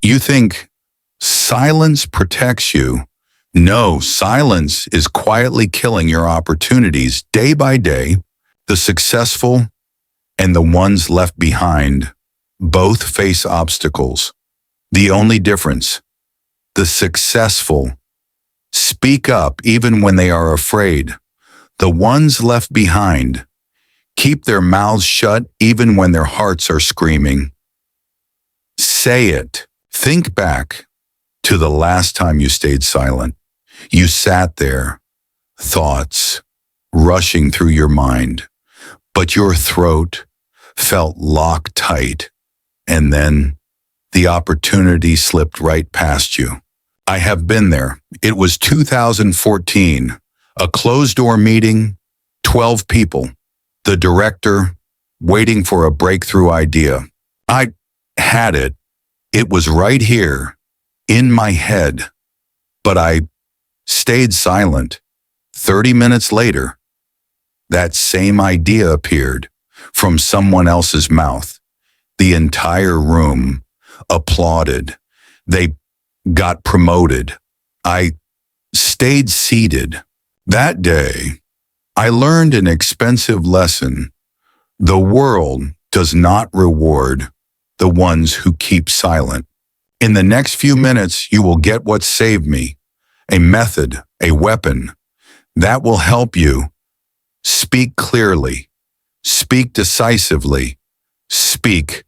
You think silence protects you. No, silence is quietly killing your opportunities day by day. The successful and the ones left behind both face obstacles. The only difference, the successful speak up even when they are afraid. The ones left behind keep their mouths shut even when their hearts are screaming. Say it. Think back to the last time you stayed silent. You sat there, thoughts rushing through your mind, but your throat felt locked tight, and then the opportunity slipped right past you. I have been there. It was 2014, a closed-door meeting, 12 people, the director waiting for a breakthrough idea. I had it. It was right here, in my head, but I stayed silent. 30 minutes later, that same idea appeared from someone else's mouth. The entire room applauded. They got promoted. I stayed seated. That day, I learned an expensive lesson. The world does not reward the ones who keep silent. In the next few minutes, you will get what saved me, a method, a weapon that will help you speak clearly, speak decisively, speak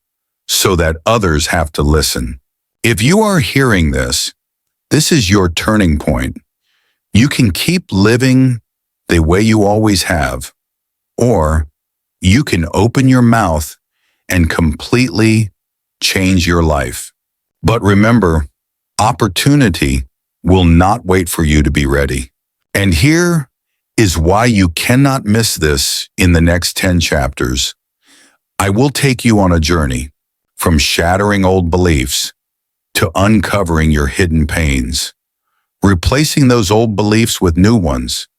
so that others have to listen. If you are hearing this, this is your turning point. You can keep living the way you always have, or you can open your mouth and completely change your life. But remember, opportunity will not wait for you to be ready. And here is why you cannot miss this in the next 10 chapters. I will take you on a journey from shattering old beliefs to uncovering your hidden pains, replacing those old beliefs with new ones,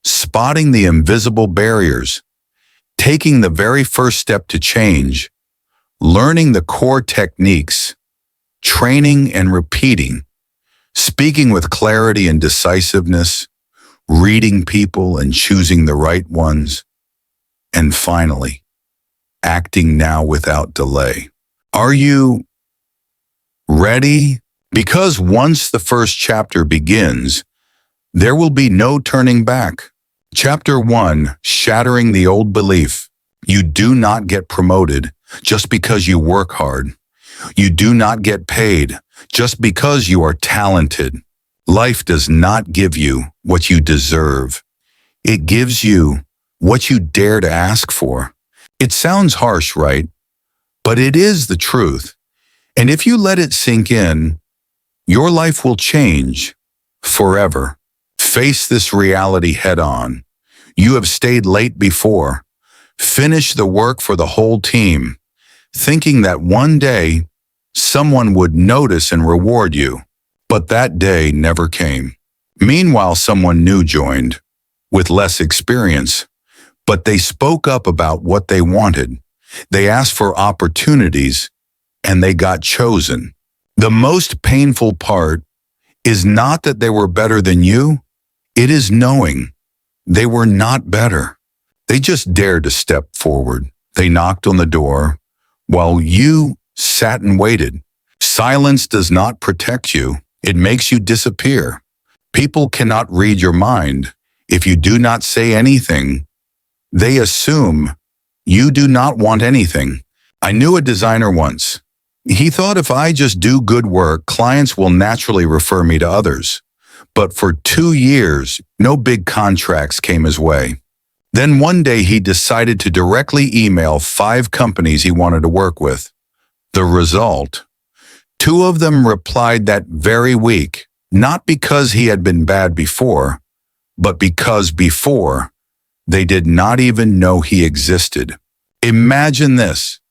spotting the invisible barriers, taking the very first step to change, learning the core techniques, training and repeating, speaking with clarity and decisiveness, reading people and choosing the right ones, and finally, acting now without delay. Are you ready? Because once the first chapter begins, there will be no turning back. Chapter 1, Shattering the Old Belief. You do not get promoted just because you work hard. You do not get paid just because you are talented. Life does not give you what you deserve. It gives you what you dare to ask for. It sounds harsh, right? But it is the truth. And if you let it sink in, your life will change forever. Face this reality head on. You have stayed late before. Finish the work for the whole team, thinking that one day someone would notice and reward you. But that day never came. Meanwhile, someone new joined, with less experience, but they spoke up about what they wanted. They asked for opportunities, and they got chosen. The most painful part is not that they were better than you. It is knowing they were not better. They just dared to step forward. They knocked on the door while you sat and waited. Silence does not protect you. It makes you disappear. People cannot read your mind. If you do not say anything, they assume you do not want anything. I knew a designer once. He thought if I just do good work, clients will naturally refer me to others. But for 2 years, no big contracts came his way. Then one day he decided to directly email 5 companies he wanted to work with. The result? 2 of them replied that very week, not because he had been bad before, but because before, they did not even know he existed. Imagine this.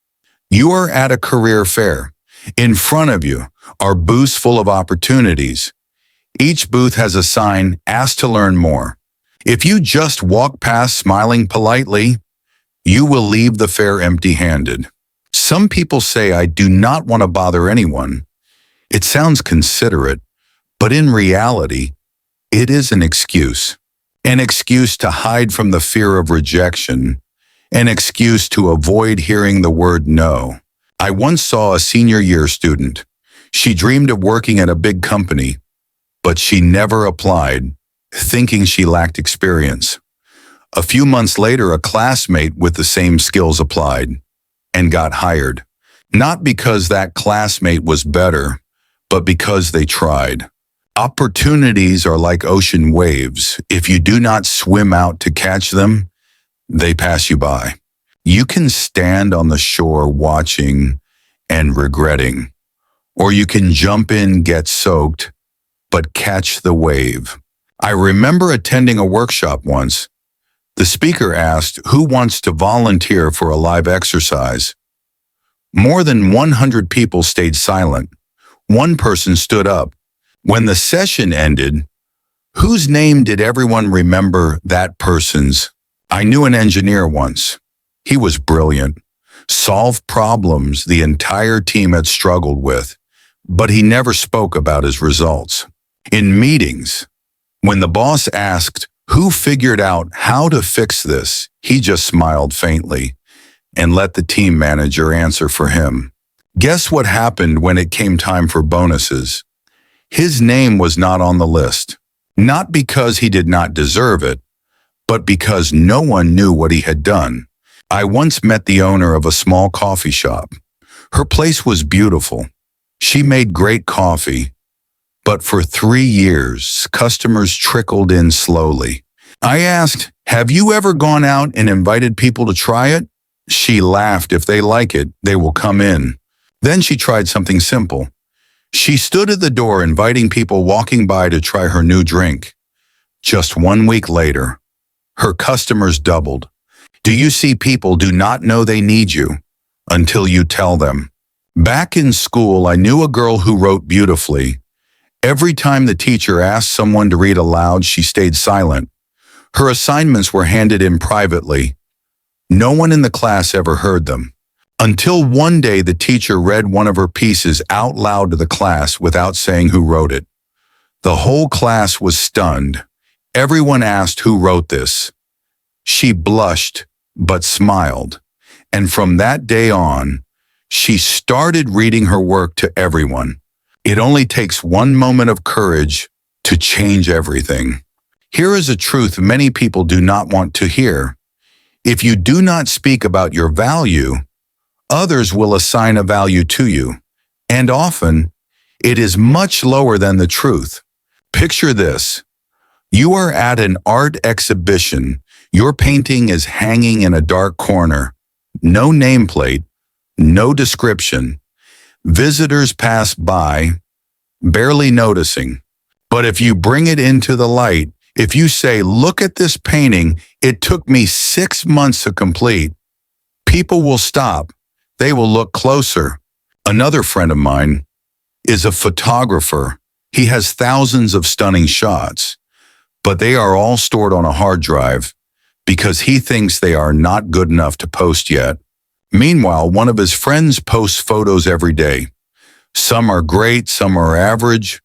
You are at a career fair. In front of you are booths full of opportunities. Each booth has a sign, "Ask to learn more." If you just walk past smiling politely, you will leave the fair empty-handed. Some people say, "I do not want to bother anyone." It sounds considerate, but in reality, it is an excuse. An excuse to hide from the fear of rejection, an excuse to avoid hearing the word no. I once saw a senior year student. She dreamed of working at a big company, but she never applied, thinking she lacked experience. A few months later, a classmate with the same skills applied and got hired. Not because that classmate was better, but because they tried. Opportunities are like ocean waves. If you do not swim out to catch them, they pass you by. You can stand on the shore watching and regretting, or you can jump in, get soaked, but catch the wave. I remember attending a workshop once. The speaker asked, "Who wants to volunteer for a live exercise?" More than 100 people stayed silent. One person stood up. When the session ended, whose name did everyone remember that person's? I knew an engineer once. He was brilliant, solved problems the entire team had struggled with, but he never spoke about his results. In meetings, when the boss asked who figured out how to fix this, he just smiled faintly and let the team manager answer for him. Guess what happened when it came time for bonuses? His name was not on the list, not because he did not deserve it, but because no one knew what he had done. I once met the owner of a small coffee shop. Her place was beautiful. She made great coffee, but for 3 years, customers trickled in slowly. I asked, "Have you ever gone out and invited people to try it?" She laughed. "If they like it, they will come in." Then she tried something simple. She stood at the door inviting people walking by to try her new drink. Just 1 week later, her customers doubled. Do you see, people do not know they need you until you tell them. Back in school, I knew a girl who wrote beautifully. Every time the teacher asked someone to read aloud, she stayed silent. Her assignments were handed in privately. No one in the class ever heard them. Until one day the teacher read one of her pieces out loud to the class without saying who wrote it. The whole class was stunned. Everyone asked who wrote this. She blushed, but smiled. And from that day on, she started reading her work to everyone. It only takes one moment of courage to change everything. Here is a truth many people do not want to hear. If you do not speak about your value, others will assign a value to you, and often it is much lower than the truth. Picture this. You are at an art exhibition. Your painting is hanging in a dark corner. No nameplate, no description. Visitors pass by, barely noticing. But if you bring it into the light, if you say, "Look at this painting, it took me 6 months to complete," people will stop. They will look closer. Another friend of mine is a photographer. He has thousands of stunning shots, but they are all stored on a hard drive because he thinks they are not good enough to post yet. Meanwhile, one of his friends posts photos every day. Some are great, some are average,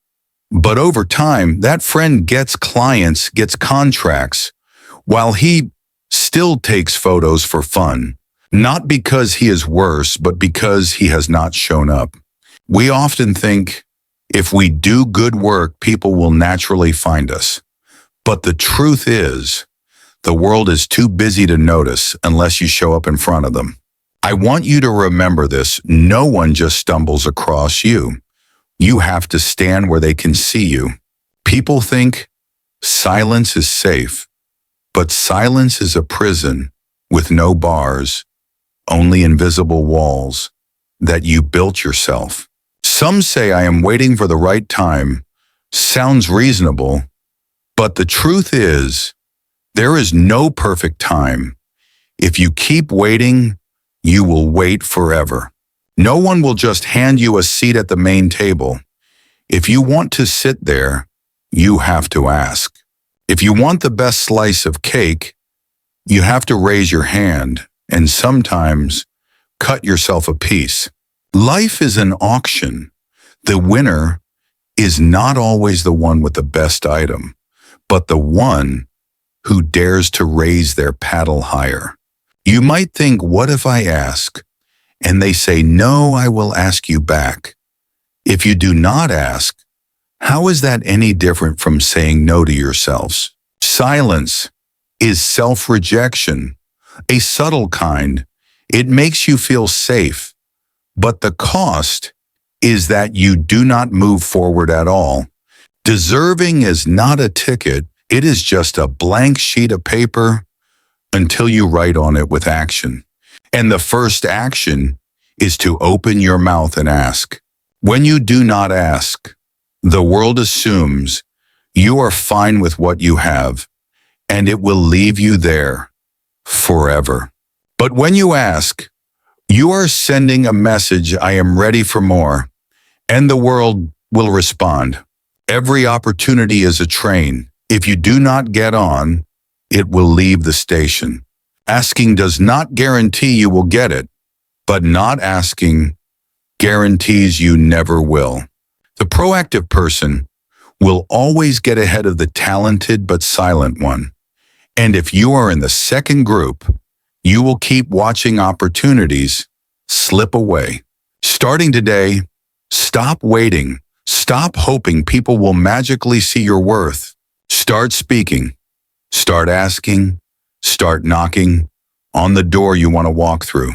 but over time, that friend gets clients, gets contracts, while he still takes photos for fun. Not because he is worse, but because he has not shown up. We often think if we do good work, people will naturally find us. But the truth is, the world is too busy to notice unless you show up in front of them. I want you to remember this. No one just stumbles across you. You have to stand where they can see you. People think silence is safe, but silence is a prison with no bars, only invisible walls that you built yourself. Some say, "I am waiting for the right time." Sounds reasonable, but the truth is, there is no perfect time. If you keep waiting, you will wait forever. No one will just hand you a seat at the main table. If you want to sit there, you have to ask. If you want the best slice of cake, you have to raise your hand and sometimes cut yourself a piece. Life is an auction. The winner is not always the one with the best item, but the one who dares to raise their paddle higher. You might think, what if I ask? And they say, no, I will ask you back. If you do not ask, how is that any different from saying no to yourselves? Silence is self-rejection, a subtle kind. It makes you feel safe, but the cost is that you do not move forward at all. Deserving is not a ticket. It is just a blank sheet of paper until you write on it with action. And the first action is to open your mouth and ask. When you do not ask, the world assumes you are fine with what you have, and it will leave you there forever. But when you ask, you are sending a message, I am ready for more, and the world will respond. Every opportunity is a train. If you do not get on, it will leave the station. Asking does not guarantee you will get it, but not asking guarantees you never will. The proactive person will always get ahead of the talented but silent one. And if you are in the second group, you will keep watching opportunities slip away. Starting today, stop waiting. Stop hoping people will magically see your worth. Start speaking. Start asking. Start knocking on the door you want to walk through.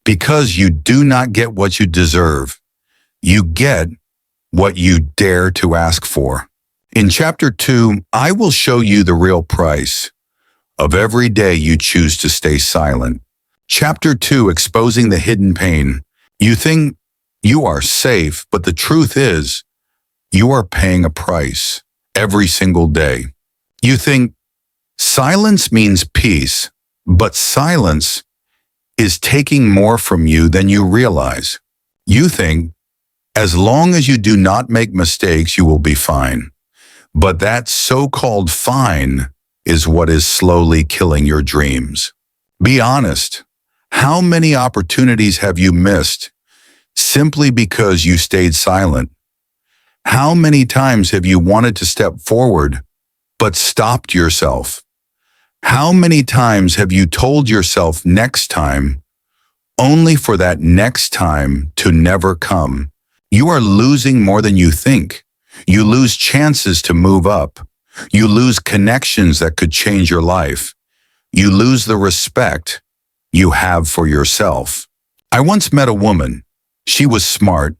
Because you do not get what you deserve. You get what you dare to ask for. In Chapter 2, I will show you the real price of every day you choose to stay silent. Chapter 2, exposing the hidden pain. You think you are safe, but the truth is, you are paying a price every single day. You think silence means peace, but silence is taking more from you than you realize. You think, as long as you do not make mistakes, you will be fine. But that so-called fine is what is slowly killing your dreams. Be honest. How many opportunities have you missed simply because you stayed silent? How many times have you wanted to step forward but stopped yourself? How many times have you told yourself next time, only for that next time to never come? You are losing more than you think. You lose chances to move up. You lose connections that could change your life. You lose the respect you have for yourself. I once met a woman. She was smart.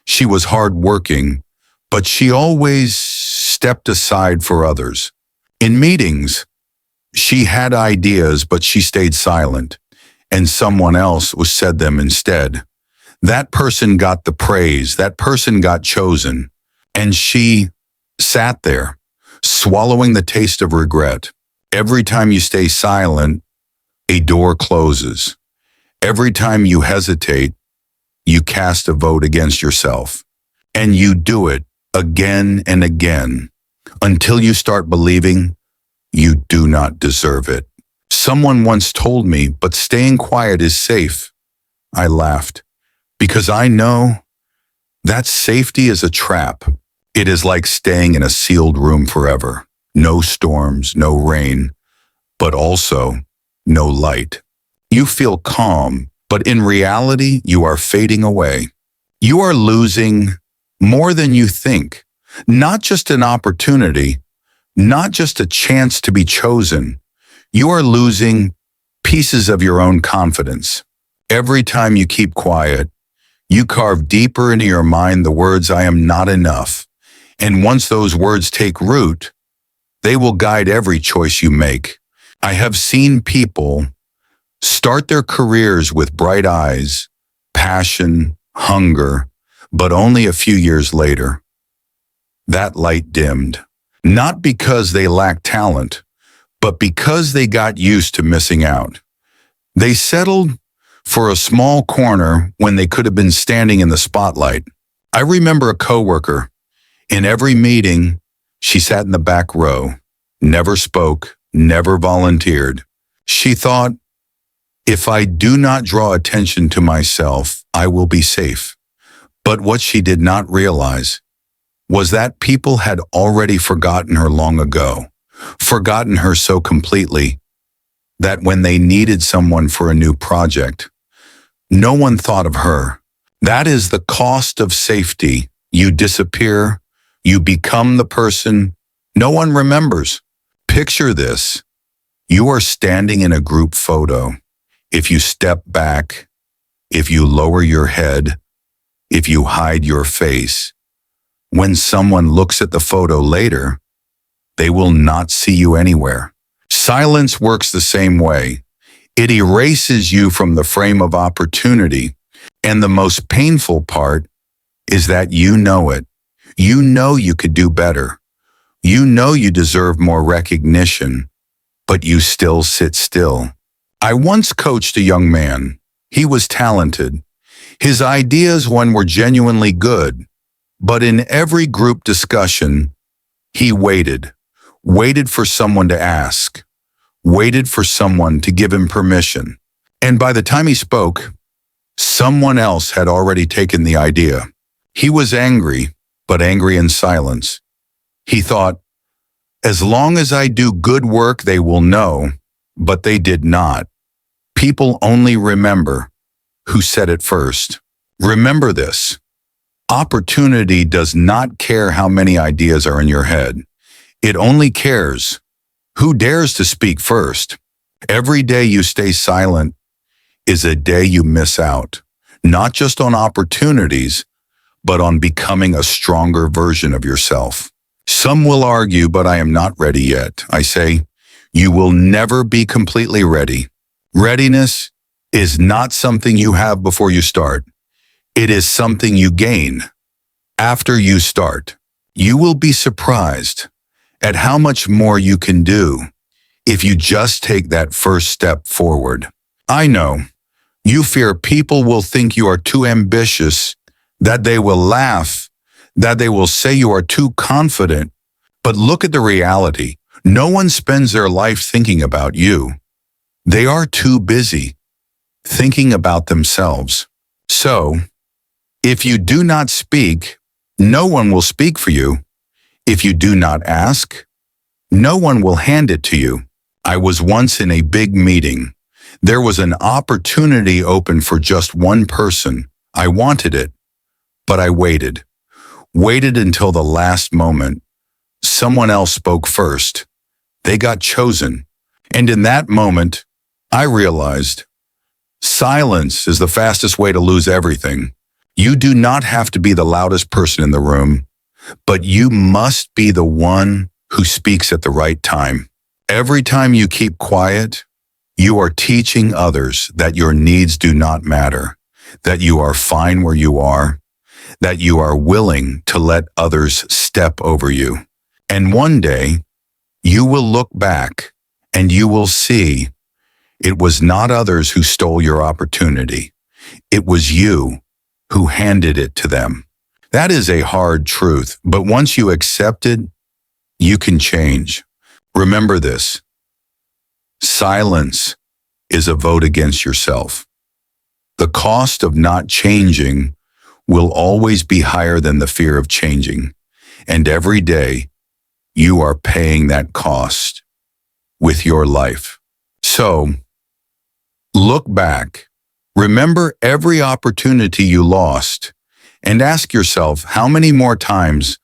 She was hardworking, but she always stepped aside for others. In meetings, she had ideas, but she stayed silent, and someone else said them instead. That person got the praise. That person got chosen, and she sat there, swallowing the taste of regret. Every time you stay silent, a door closes. Every time you hesitate, you cast a vote against yourself. And you do it again and again until you start believing you do not deserve it. Someone once told me, but staying quiet is safe. I laughed because I know that safety is a trap. It is like staying in a sealed room forever. No storms, no rain, but also no light. You feel calm, but in reality, you are fading away. You are losing more than you think. Not just an opportunity, not just a chance to be chosen. You are losing pieces of your own confidence. Every time you keep quiet, you carve deeper into your mind the words, I am not enough. And once those words take root, they will guide every choice you make. I have seen people start their careers with bright eyes, passion, hunger, but only a few years later, that light dimmed. Not because they lacked talent, but because they got used to missing out. They settled for a small corner when they could have been standing in the spotlight. I remember a coworker. In every meeting, she sat in the back row, never spoke, never volunteered. She thought, if I do not draw attention to myself, I will be safe. But what she did not realize was that people had already forgotten her long ago, forgotten her so completely that when they needed someone for a new project, no one thought of her. That is the cost of safety. You disappear, you become the person no one remembers. Picture this. You are standing in a group photo. If you step back, if you lower your head, if you hide your face, when someone looks at the photo later, they will not see you anywhere. Silence works the same way. It erases you from the frame of opportunity. And the most painful part is that you know it. You know you could do better. You know you deserve more recognition, but you still sit still. I once coached a young man. He was talented. His ideas were genuinely good, but in every group discussion, he waited for someone to ask, waited for someone to give him permission. And by the time he spoke, someone else had already taken the idea. He was angry, but angry in silence. He thought, as long as I do good work, they will know, but they did not. People only remember who said it first. Remember this. Opportunity does not care how many ideas are in your head. It only cares who dares to speak first. Every day you stay silent is a day you miss out, not just on opportunities, but on becoming a stronger version of yourself. Some will argue, but I am not ready yet. I say, you will never be completely ready. Readiness is not something you have before you start. It is something you gain after you start. You will be surprised at how much more you can do if you just take that first step forward. I know you fear people will think you are too ambitious, that they will laugh, that they will say you are too confident. But look at the reality. No one spends their life thinking about you. They are too busy thinking about themselves. So, if you do not speak, no one will speak for you. If you do not ask, no one will hand it to you. I was once in a big meeting. There was an opportunity open for just one person. I wanted it, but I waited until the last moment. Someone else spoke first. They got chosen. And in that moment, I realized silence is the fastest way to lose everything. You do not have to be the loudest person in the room, but you must be the one who speaks at the right time. Every time you keep quiet, you are teaching others that your needs do not matter, that you are fine where you are, that you are willing to let others step over you. And one day, you will look back and you will see it was not others who stole your opportunity. It was you who handed it to them. That is a hard truth, but once you accept it, you can change. Remember this. Silence is a vote against yourself. The cost of not changing will always be higher than the fear of changing. And every day, you are paying that cost with your life. So, look back. Remember every opportunity you lost and ask yourself, how many more times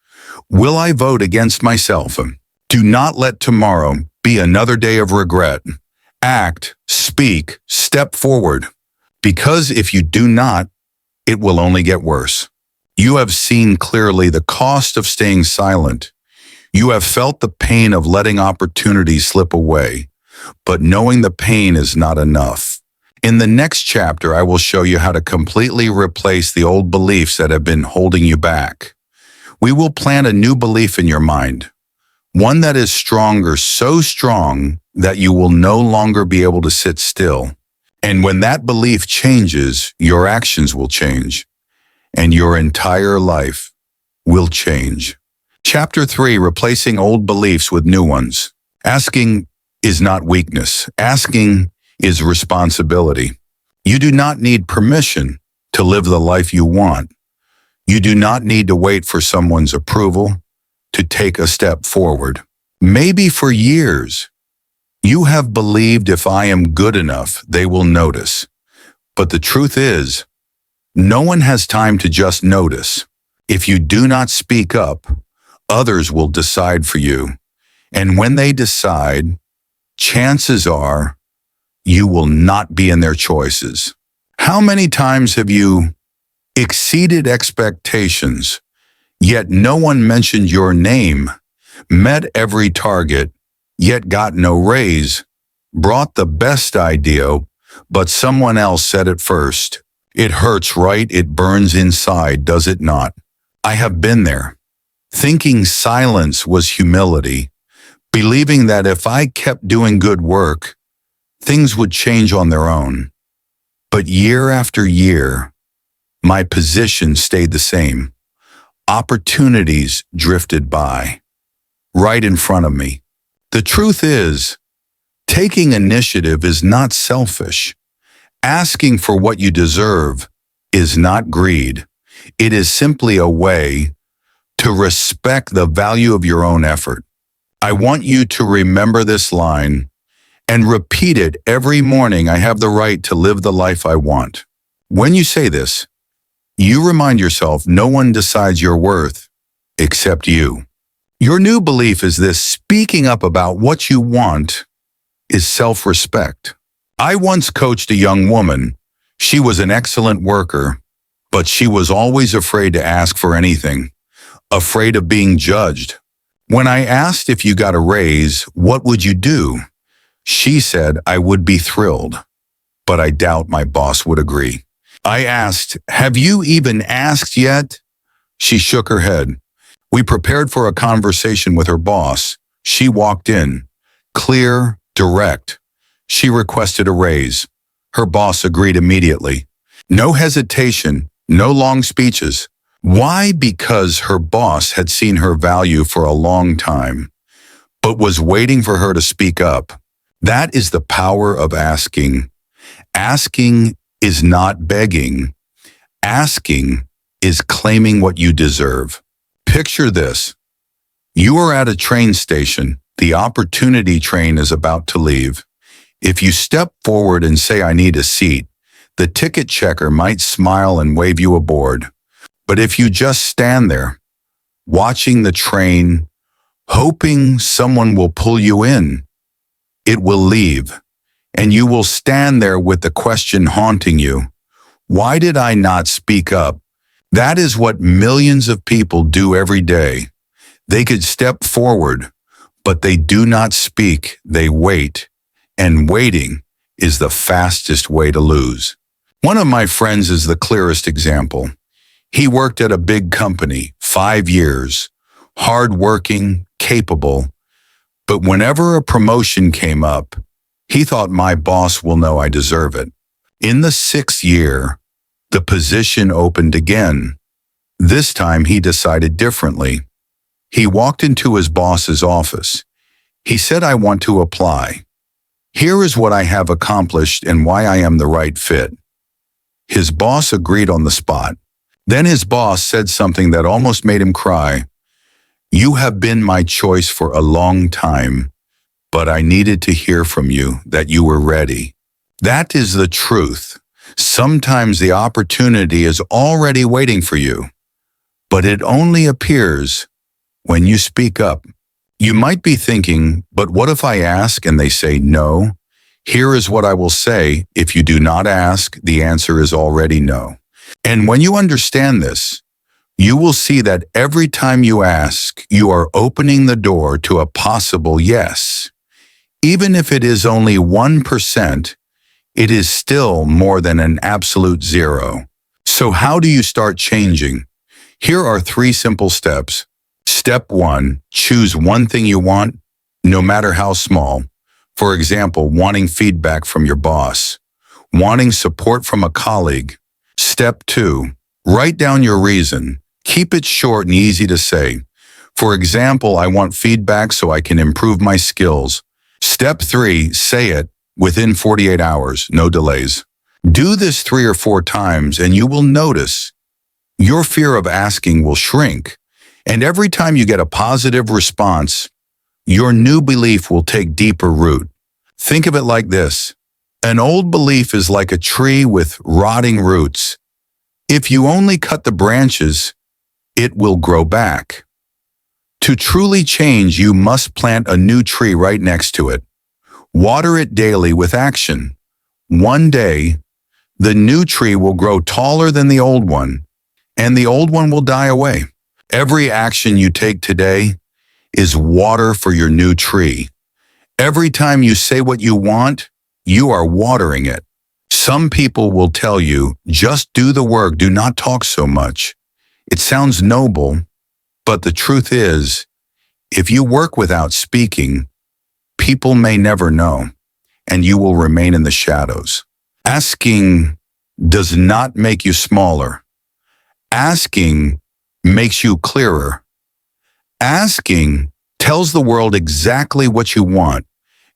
will I vote against myself? Do not let tomorrow be another day of regret. Act, speak, step forward. Because if you do not, it will only get worse. You have seen clearly the cost of staying silent. You have felt the pain of letting opportunities slip away, but knowing the pain is not enough. In the next chapter, I will show you how to completely replace the old beliefs that have been holding you back. We will plant a new belief in your mind, one that is stronger, so strong that you will no longer be able to sit still. And when that belief changes, your actions will change, and your entire life will change. Chapter 3, replacing old beliefs with new ones. Asking is not weakness. Asking is responsibility. You do not need permission to live the life you want. You do not need to wait for someone's approval to take a step forward. Maybe for years, you have believed if I am good enough, they will notice. But the truth is, no one has time to just notice. If you do not speak up, others will decide for you. And when they decide, chances are you will not be in their choices. How many times have you exceeded expectations, yet no one mentioned your name, met every target, yet got no raise, brought the best idea, but someone else said it first? It hurts, right? It burns inside, does it not? I have been there, thinking silence was humility, believing that if I kept doing good work, things would change on their own. But year after year, my position stayed the same. Opportunities drifted by, right in front of me. The truth is, taking initiative is not selfish. Asking for what you deserve is not greed. It is simply a way to respect the value of your own effort. I want you to remember this line and repeat it every morning. I have the right to live the life I want. When you say this, you remind yourself no one decides your worth except you. Your new belief is this: speaking up about what you want is self-respect. I once coached a young woman. She was an excellent worker, but she was always afraid to ask for anything, afraid of being judged. When I asked if you got a raise, what would you do? She said, I would be thrilled, but I doubt my boss would agree. I asked, have you even asked yet? She shook her head. We prepared for a conversation with her boss. She walked in, clear, direct. She requested a raise. Her boss agreed immediately. No hesitation, no long speeches. Why? Because her boss had seen her value for a long time, but was waiting for her to speak up. That is the power of asking. Asking is not begging. Asking is claiming what you deserve. Picture this. You are at a train station. The opportunity train is about to leave. If you step forward and say, I need a seat, the ticket checker might smile and wave you aboard. But if you just stand there, watching the train, hoping someone will pull you in, it will leave, and you will stand there with the question haunting you. Why did I not speak up? That is what millions of people do every day. They could step forward, but they do not speak. They wait, and waiting is the fastest way to lose. One of my friends is the clearest example. He worked at a big company, 5 years, hardworking, capable, but whenever a promotion came up, he thought my boss will know I deserve it. In the 6th year, the position opened again. This time he decided differently. He walked into his boss's office. He said, I want to apply. Here is what I have accomplished and why I am the right fit. His boss agreed on the spot. Then his boss said something that almost made him cry. You have been my choice for a long time, but I needed to hear from you that you were ready. That is the truth. Sometimes the opportunity is already waiting for you, but it only appears when you speak up. You might be thinking, but what if I ask and they say no? Here is what I will say. If you do not ask, the answer is already no. And when you understand this, you will see that every time you ask, you are opening the door to a possible yes. Even if it is only 1%, it is still more than an absolute zero. So how do you start changing? Here are 3 simple steps. Step 1, choose one thing you want, no matter how small. For example, wanting feedback from your boss, wanting support from a colleague. Step 2, write down your reason. Keep it short and easy to say. For example, I want feedback so I can improve my skills. Step 3, say it within 48 hours, no delays. Do this 3 or 4 times and you will notice Your fear of asking will shrink, and every time you get a positive response, your new belief will take deeper root. Think of it like this. An old belief is like a tree with rotting roots. If you only cut the branches, it will grow back. To truly change, you must plant a new tree right next to it. Water it daily with action. One day, the new tree will grow taller than the old one, and the old one will die away. Every action you take today is water for your new tree. Every time you say what you want, you are watering it. Some people will tell you, just do the work, do not talk so much. It sounds noble, but the truth is, if you work without speaking, people may never know, and you will remain in the shadows. Asking does not make you smaller. Asking makes you clearer. Asking tells the world exactly what you want,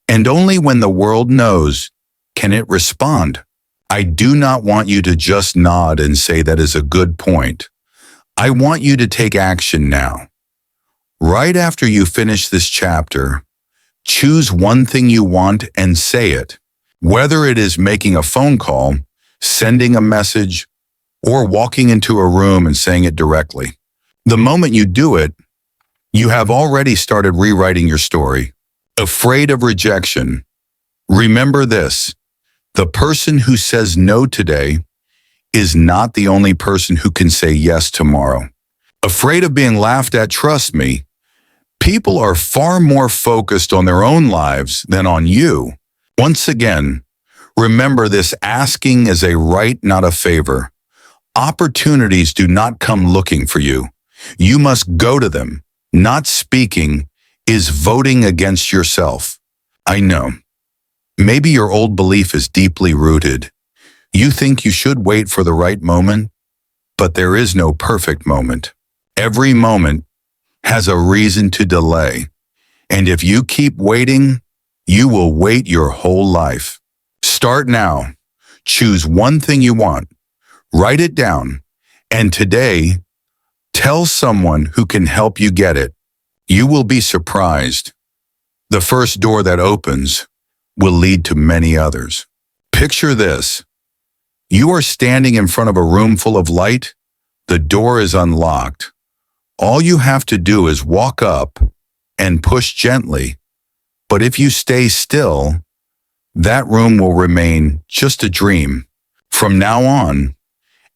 and only when the world knows can it respond. I do not want you to just nod and say that is a good point. I want you to take action now. Right after you finish this chapter, choose one thing you want and say it. Whether it is making a phone call, sending a message, or walking into a room and saying it directly. The moment you do it, you have already started rewriting your story. Afraid of rejection. Remember this. The person who says no today is not the only person who can say yes tomorrow. Afraid of being laughed at, trust me, people are far more focused on their own lives than on you. Once again, remember this: asking is a right, not a favor. Opportunities do not come looking for you. You must go to them. Not speaking is voting against yourself. I know. Maybe your old belief is deeply rooted. You think you should wait for the right moment, but there is no perfect moment. Every moment has a reason to delay. And if you keep waiting, you will wait your whole life. Start now. Choose one thing you want. Write it down. And today, tell someone who can help you get it. You will be surprised. The first door that opens will lead to many others. Picture this. You are standing in front of a room full of light. The door is unlocked. All you have to do is walk up and push gently. But if you stay still, that room will remain just a dream. From now on,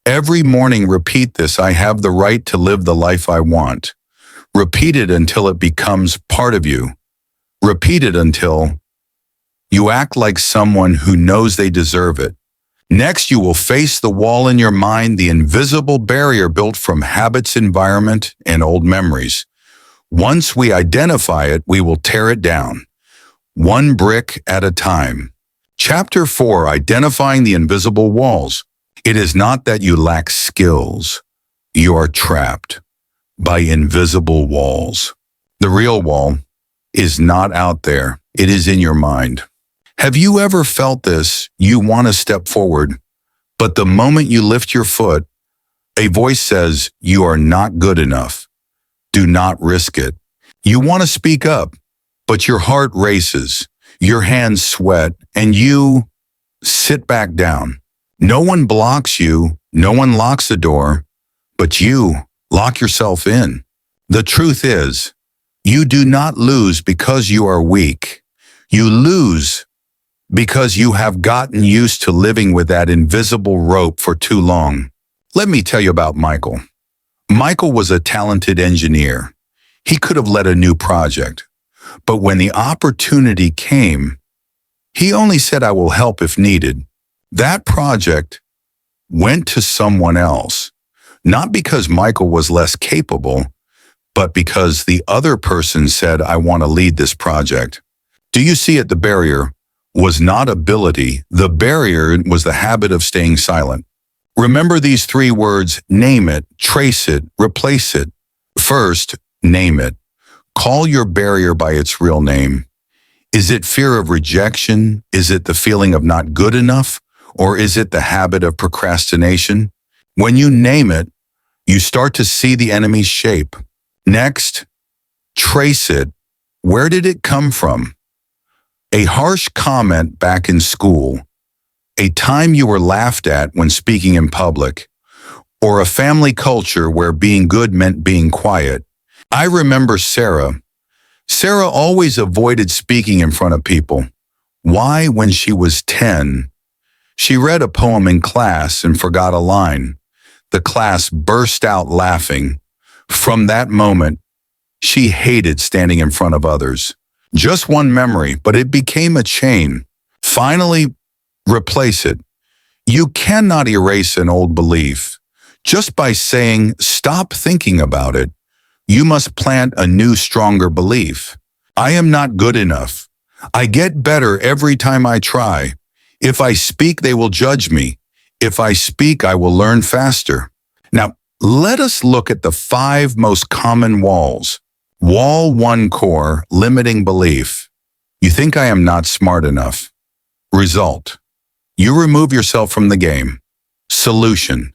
every morning repeat this: I have the right to live the life I want. Repeat it until it becomes part of you. Repeat it until you act like someone who knows they deserve it. Next, you will face the wall in your mind, the invisible barrier built from habits, environment, and old memories. Once we identify it, we will tear it down, one brick at a time. Chapter 4, Identifying the Invisible Walls. It is not that you lack skills. You are trapped by invisible walls. The real wall is not out there. It is in your mind. Have you ever felt this? You want to step forward, but the moment you lift your foot, a voice says, you are not good enough. Do not risk it. You want to speak up, but your heart races, your hands sweat, and you sit back down. No one blocks you, no one locks the door, but you lock yourself in. The truth is, you do not lose because you are weak. You lose because you have gotten used to living with that invisible rope for too long. Let me tell you about Michael. Michael was a talented engineer. He could have led a new project, but when the opportunity came, he only said, I will help if needed. That project went to someone else, not because Michael was less capable, but because the other person said, I want to lead this project. Do you see it? The barrier was not ability. The barrier was the habit of staying silent. Remember these 3 words: name it, trace it, replace it. First, name it. Call your barrier by its real name. Is it fear of rejection? Is it the feeling of not good enough? Or is it the habit of procrastination? When you name it, You start to see the enemy's shape. Next, trace it. Where did it come from? A harsh comment back in school, a time you were laughed at when speaking in public, or a family culture where being good meant being quiet. I remember Sarah. Sarah always avoided speaking in front of people. Why, when she was 10, she read a poem in class and forgot a line. The class burst out laughing. From that moment, she hated standing in front of others. Just one memory, but it became a chain. Finally, replace it. You cannot erase an old belief just by saying, stop thinking about it. You must plant a new, stronger belief. I am not good enough. I get better every time I try. If I speak, they will judge me. If I speak, I will learn faster. Now, let us look at the 5 most common walls. Wall 1 core, limiting belief. You think I am not smart enough. Result. You remove yourself from the game. Solution.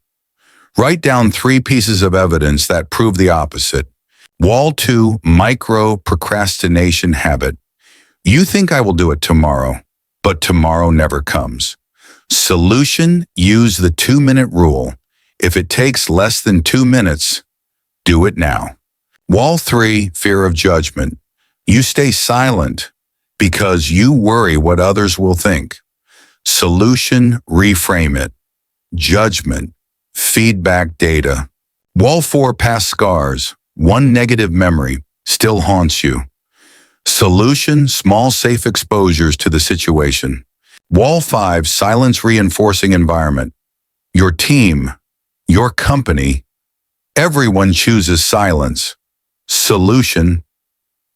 Write down 3 pieces of evidence that prove the opposite. Wall 2, micro procrastination habit. You think I will do it tomorrow, but tomorrow never comes. Solution, use the 2-minute rule. If it takes less than 2 minutes, do it now. Wall 3, fear of judgment. You stay silent because you worry what others will think. Solution, reframe it. Judgment, feedback data. Wall 4, past scars. 1 negative memory still haunts you. Solution, small safe exposures to the situation. Wall 5, silence reinforcing environment. Your team, your company, everyone chooses silence. Solution,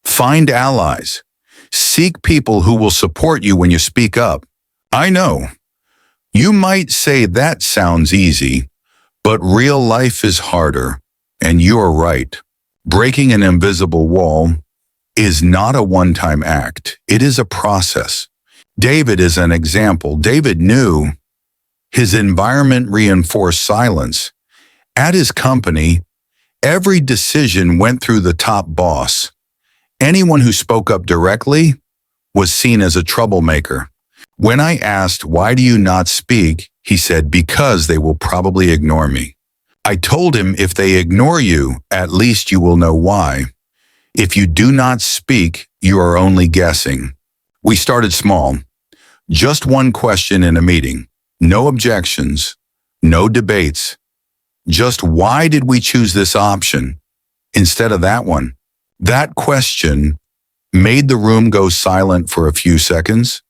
find allies. Seek people who will support you when you speak up. I know, you might say that sounds easy, but real life is harder, and you're right. Breaking an invisible wall is not a one-time act. It is a process. David is an example. David knew his environment reinforced silence. At his company, every decision went through the top boss. Anyone who spoke up directly was seen as a troublemaker. When I asked, why do you not speak? He said, because they will probably ignore me. I told him, if they ignore you, at least you will know why. If you do not speak, you are only guessing. We started small. Just 1 question in a meeting. No objections, no debates. Just why did we choose this option instead of that one? That question made the room go silent for a few seconds.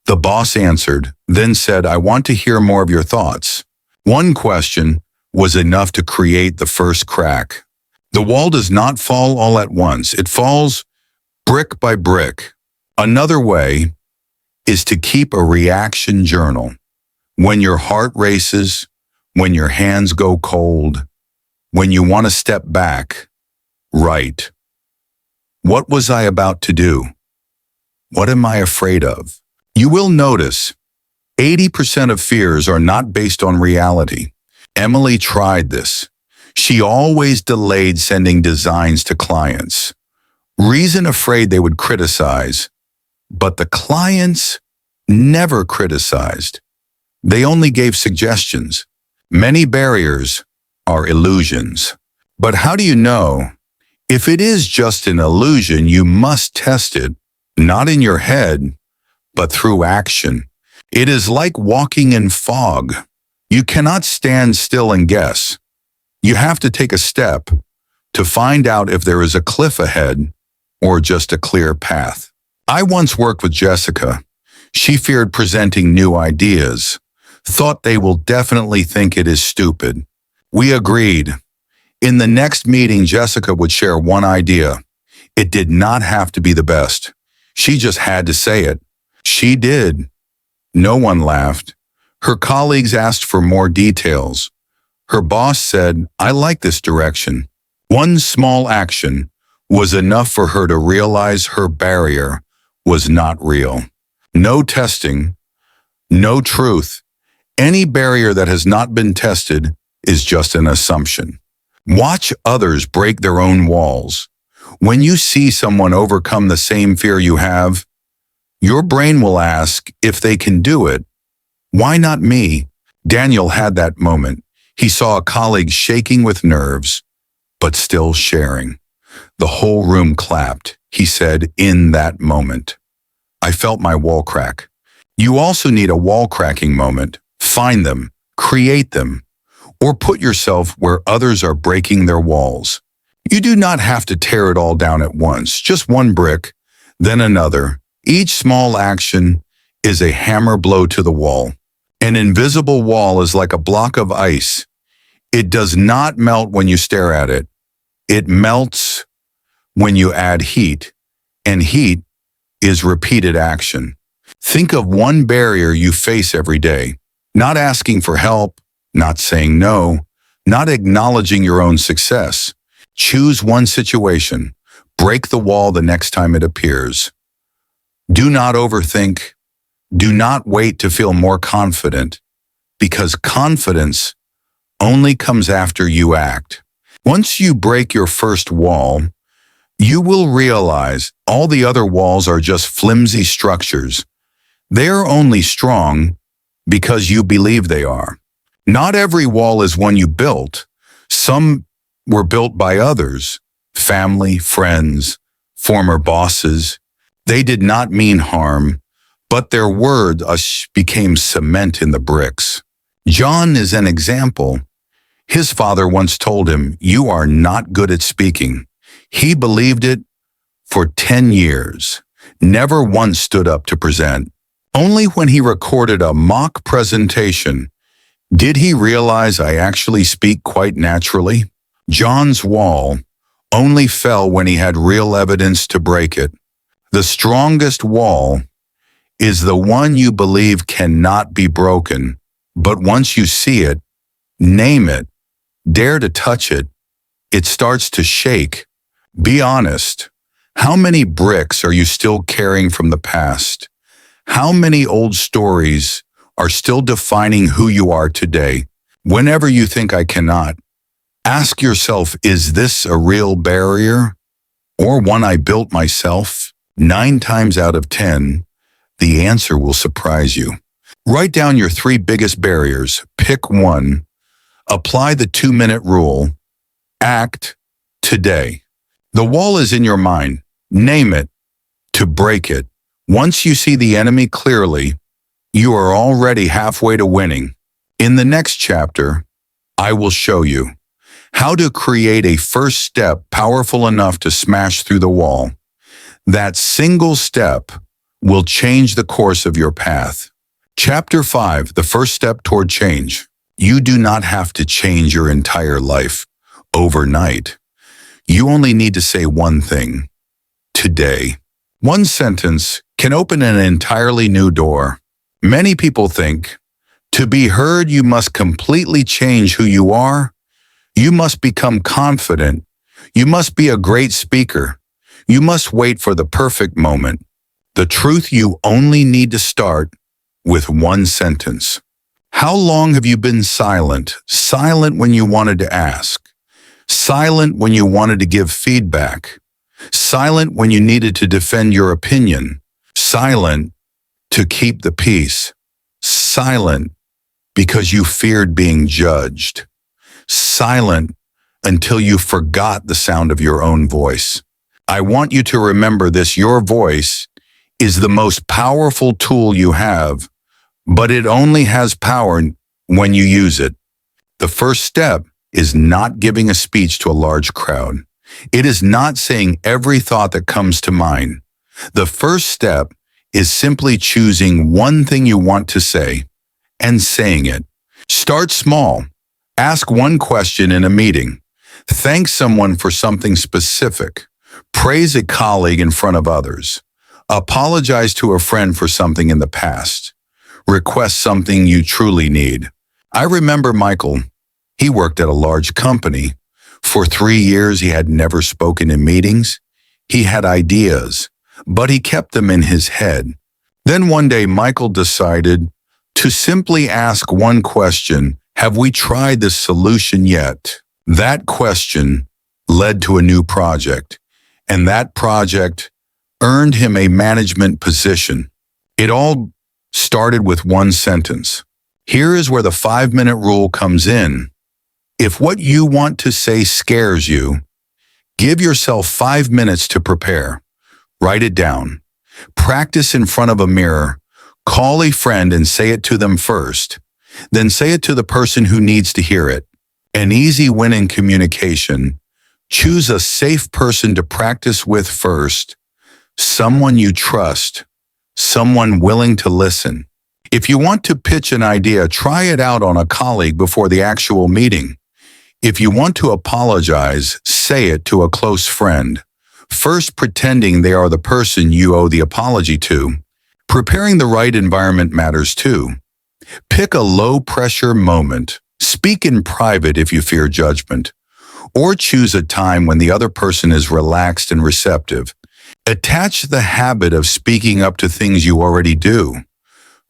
The boss answered, then said, I want to hear more of your thoughts. 1 question was enough to create the first crack. The wall does not fall all at once. It falls brick by brick. Another way is to keep a reaction journal. When your heart races, when your hands go cold, when you want to step back, write. What was I about to do? What am I afraid of? You will notice 80% of fears are not based on reality. Emily tried this. She always delayed sending designs to clients. Reason afraid they would criticize, but the clients never criticized. They only gave suggestions. Many barriers are illusions. But how do you know? If it is just an illusion, you must test it, not in your head, but through action. It is like walking in fog. You cannot stand still and guess. You have to take a step to find out if there is a cliff ahead or just a clear path. I once worked with Jessica. She feared presenting new ideas, thought they will definitely think it is stupid. We agreed. In the next meeting, Jessica would share 1 idea. It did not have to be the best. She just had to say it. She did. No one laughed. Her colleagues asked for more details. Her boss said, I like this direction. 1 small action was enough for her to realize her barrier was not real. No testing, no truth. Any barrier that has not been tested is just an assumption. Watch others break their own walls. When you see someone overcome the same fear you have, your brain will ask if they can do it. Why not me? Daniel had that moment. He saw a colleague shaking with nerves, but still sharing. The whole room clapped. He said, in that moment, I felt my wall crack. You also need a wall cracking moment. Find them, create them, or put yourself where others are breaking their walls. You do not have to tear it all down at once, just one brick, then another. Each small action is a hammer blow to the wall. An invisible wall is like a block of ice. It does not melt when you stare at it. It melts when you add heat, and heat is repeated action. Think of one barrier you face every day. Not asking for help, not saying no, not acknowledging your own success. Choose one situation. Break the wall the next time it appears. Do not overthink. Do not wait to feel more confident, because confidence only comes after you act. Once you break your first wall, you will realize all the other walls are just flimsy structures. They are only strong because you believe they are. Not every wall is one you built. Some were built by others, family, friends, former bosses. They did not mean harm, but their words became cement in the bricks. John is an example. His father once told him, "You are not good at speaking." He believed it for 10 years, never once stood up to present. Only when he recorded a mock presentation did he realize, I actually speak quite naturally. John's wall only fell when he had real evidence to break it. The strongest wall is the one you believe cannot be broken, but once you see it, name it, dare to touch it, it starts to shake. Be honest. How many bricks are you still carrying from the past? How many old stories are still defining who you are today? Whenever you think I cannot, ask yourself, is this a real barrier or one I built myself? 9 times out of 10, the answer will surprise you. Write down your 3 biggest barriers. Pick one. Apply the 2-minute rule. Act today. The wall is in your mind. Name it to break it. Once you see the enemy clearly, you are already halfway to winning. In the next chapter, I will show you how to create a first step powerful enough to smash through the wall. That single step will change the course of your path. Chapter 5, the first step toward change. You do not have to change your entire life overnight. You only need to say one thing. Today. One sentence can open an entirely new door. Many people think, to be heard, you must completely change who you are. You must become confident. You must be a great speaker. You must wait for the perfect moment. The truth, you only need to start with one sentence. How long have you been silent? Silent when you wanted to ask. Silent when you wanted to give feedback. Silent when you needed to defend your opinion. Silent to keep the peace. Silent because you feared being judged. Silent until you forgot the sound of your own voice. I want you to remember this. Your voice is the most powerful tool you have, but it only has power when you use it. The first step is not giving a speech to a large crowd. It is not saying every thought that comes to mind. The first step is simply choosing one thing you want to say and saying it. Start small. Ask one question in a meeting. Thank someone for something specific. Praise a colleague in front of others. Apologize to a friend for something in the past. Request something you truly need. I remember Michael. He worked at a large company. For 3 years, he had never spoken in meetings. He had ideas, but he kept them in his head. Then one day, Michael decided to simply ask one question: have we tried this solution yet? That question led to a new project, and that project earned him a management position. It all started with one sentence. Here is where the 5-minute rule comes in. If what you want to say scares you, give yourself 5 minutes to prepare. Write it down. Practice in front of a mirror. Call a friend and say it to them first. Then say it to the person who needs to hear it. An easy win in communication. Choose a safe person to practice with first. Someone you trust. Someone willing to listen. If you want to pitch an idea, try it out on a colleague before the actual meeting. If you want to apologize, say it to a close friend, first pretending they are the person you owe the apology to. Preparing the right environment matters too. Pick a low-pressure moment. Speak in private if you fear judgment. Or choose a time when the other person is relaxed and receptive. Attach the habit of speaking up to things you already do.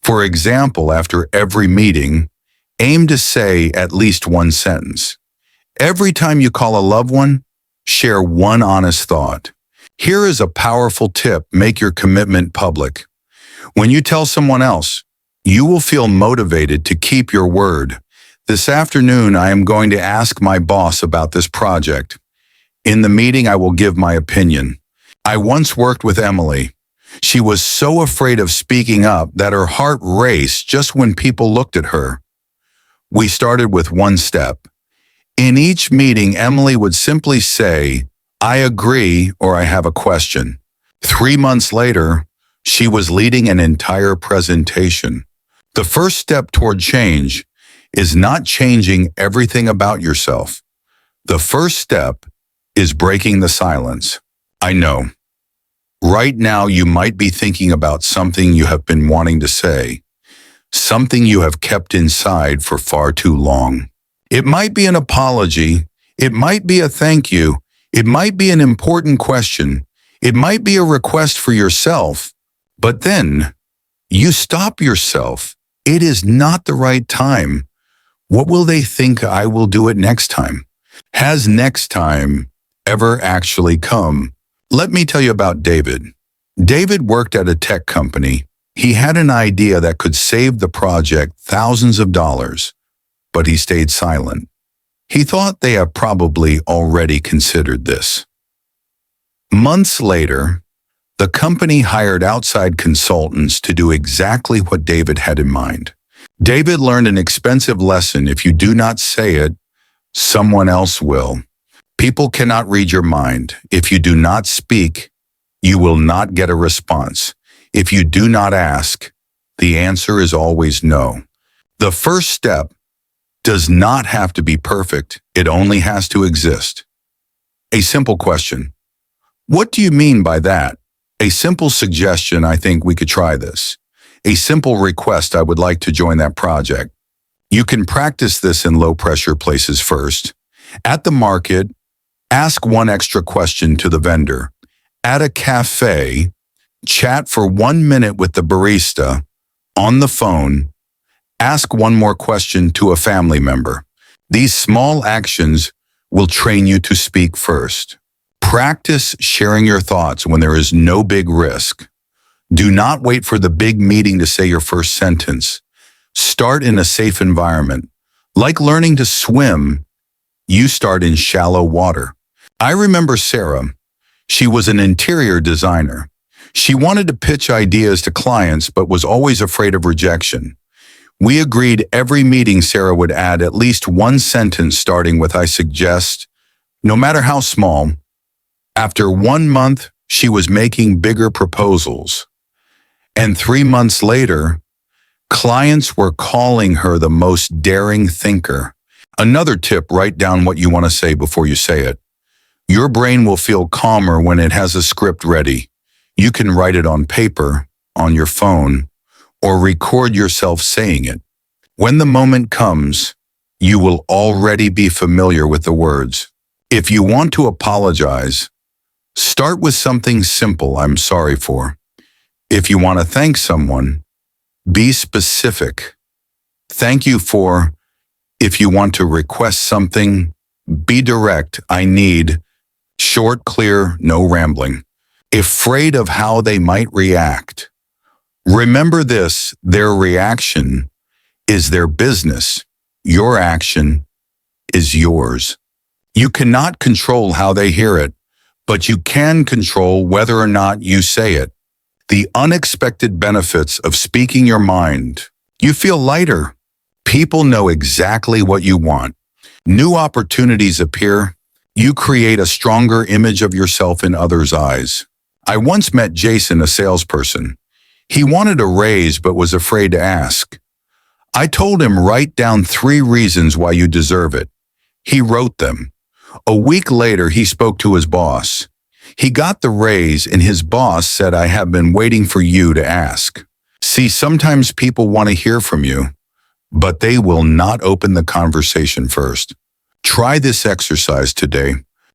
For example, after every meeting, aim to say at least one sentence. Every time you call a loved one, share one honest thought. Here is a powerful tip: make your commitment public. When you tell someone else, you will feel motivated to keep your word. This afternoon, I am going to ask my boss about this project. In the meeting, I will give my opinion. I once worked with Emily. She was so afraid of speaking up that her heart raced just when people looked at her. We started with one step. In each meeting, Emily would simply say, "I agree," or "I have a question." 3 months later, she was leading an entire presentation. The first step toward change is not changing everything about yourself. The first step is breaking the silence. I know. Right now, you might be thinking about something you have been wanting to say, something you have kept inside for far too long. It might be an apology. It might be a thank you. It might be an important question. It might be a request for yourself. But then, you stop yourself. It is not the right time. What will they think? I will do it next time. Has next time ever actually come? Let me tell you about David. David worked at a tech company. He had an idea that could save the project thousands of dollars, but he stayed silent. He thought they have probably already considered this. Months later, the company hired outside consultants to do exactly what David had in mind. David learned an expensive lesson: if you do not say it, someone else will. People cannot read your mind. If you do not speak, you will not get a response. If you do not ask, the answer is always no. The first step does not have to be perfect. It only has to exist. A simple question. What do you mean by that? A simple suggestion: I think we could try this. A simple request: I would like to join that project. You can practice this in low-pressure places first. At the market, ask one extra question to the vendor. At a cafe, chat for 1 minute with the barista. On the phone, ask one more question to a family member. These small actions will train you to speak first. Practice sharing your thoughts when there is no big risk. Do not wait for the big meeting to say your first sentence. Start in a safe environment. Like learning to swim, you start in shallow water. I remember Sarah. She was an interior designer. She wanted to pitch ideas to clients but was always afraid of rejection. We agreed every meeting Sarah would add at least one sentence starting with "I suggest," no matter how small. After 1 month, she was making bigger proposals. And 3 months later, clients were calling her the most daring thinker. Another tip: write down what you want to say before you say it. Your brain will feel calmer when it has a script ready. You can write it on paper, on your phone, or record yourself saying it. When the moment comes, you will already be familiar with the words. If you want to apologize, start with something simple: "I'm sorry for." If you want to thank someone, be specific. "Thank you for." If you want to request something, Be direct. I need short, clear, no rambling. Afraid of how they might react. Remember this, their reaction is their business. Your action is yours. You cannot control how they hear it, but you can control whether or not you say it. The unexpected benefits of speaking your mind. You feel lighter. People know exactly what you want. New opportunities appear. You create a stronger image of yourself in others' eyes. I once met Jason, a salesperson. He wanted a raise but was afraid to ask. I told him, write down 3 reasons why you deserve it. He wrote them. A week later, he spoke to his boss. He got the raise and his boss said, I have been waiting for you to ask. See, sometimes people want to hear from you, but they will not open the conversation first. Try this exercise today.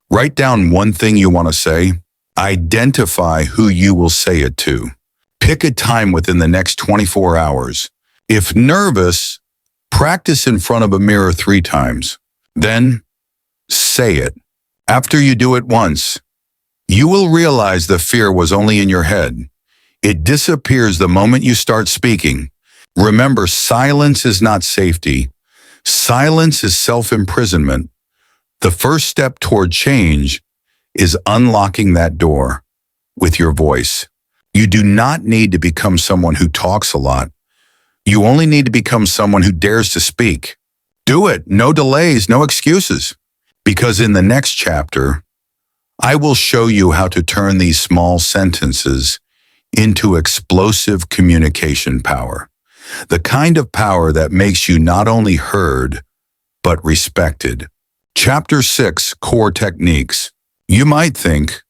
Write down one thing you want to say. Identify who you will say it to. Pick a time within the next 24 hours. If nervous, practice in front of a mirror 3 times. Then, say it. After you do it once, you will realize the fear was only in your head. It disappears the moment you start speaking. Remember, silence is not safety. Silence is self-imprisonment. The first step toward change is unlocking that door with your voice. You do not need to become someone who talks a lot. You only need to become someone who dares to speak. Do it. No delays, no excuses. Because in the next chapter, I will show you how to turn these small sentences into explosive communication power. The kind of power that makes you not only heard, but respected. Chapter 6, Core Techniques. You might think,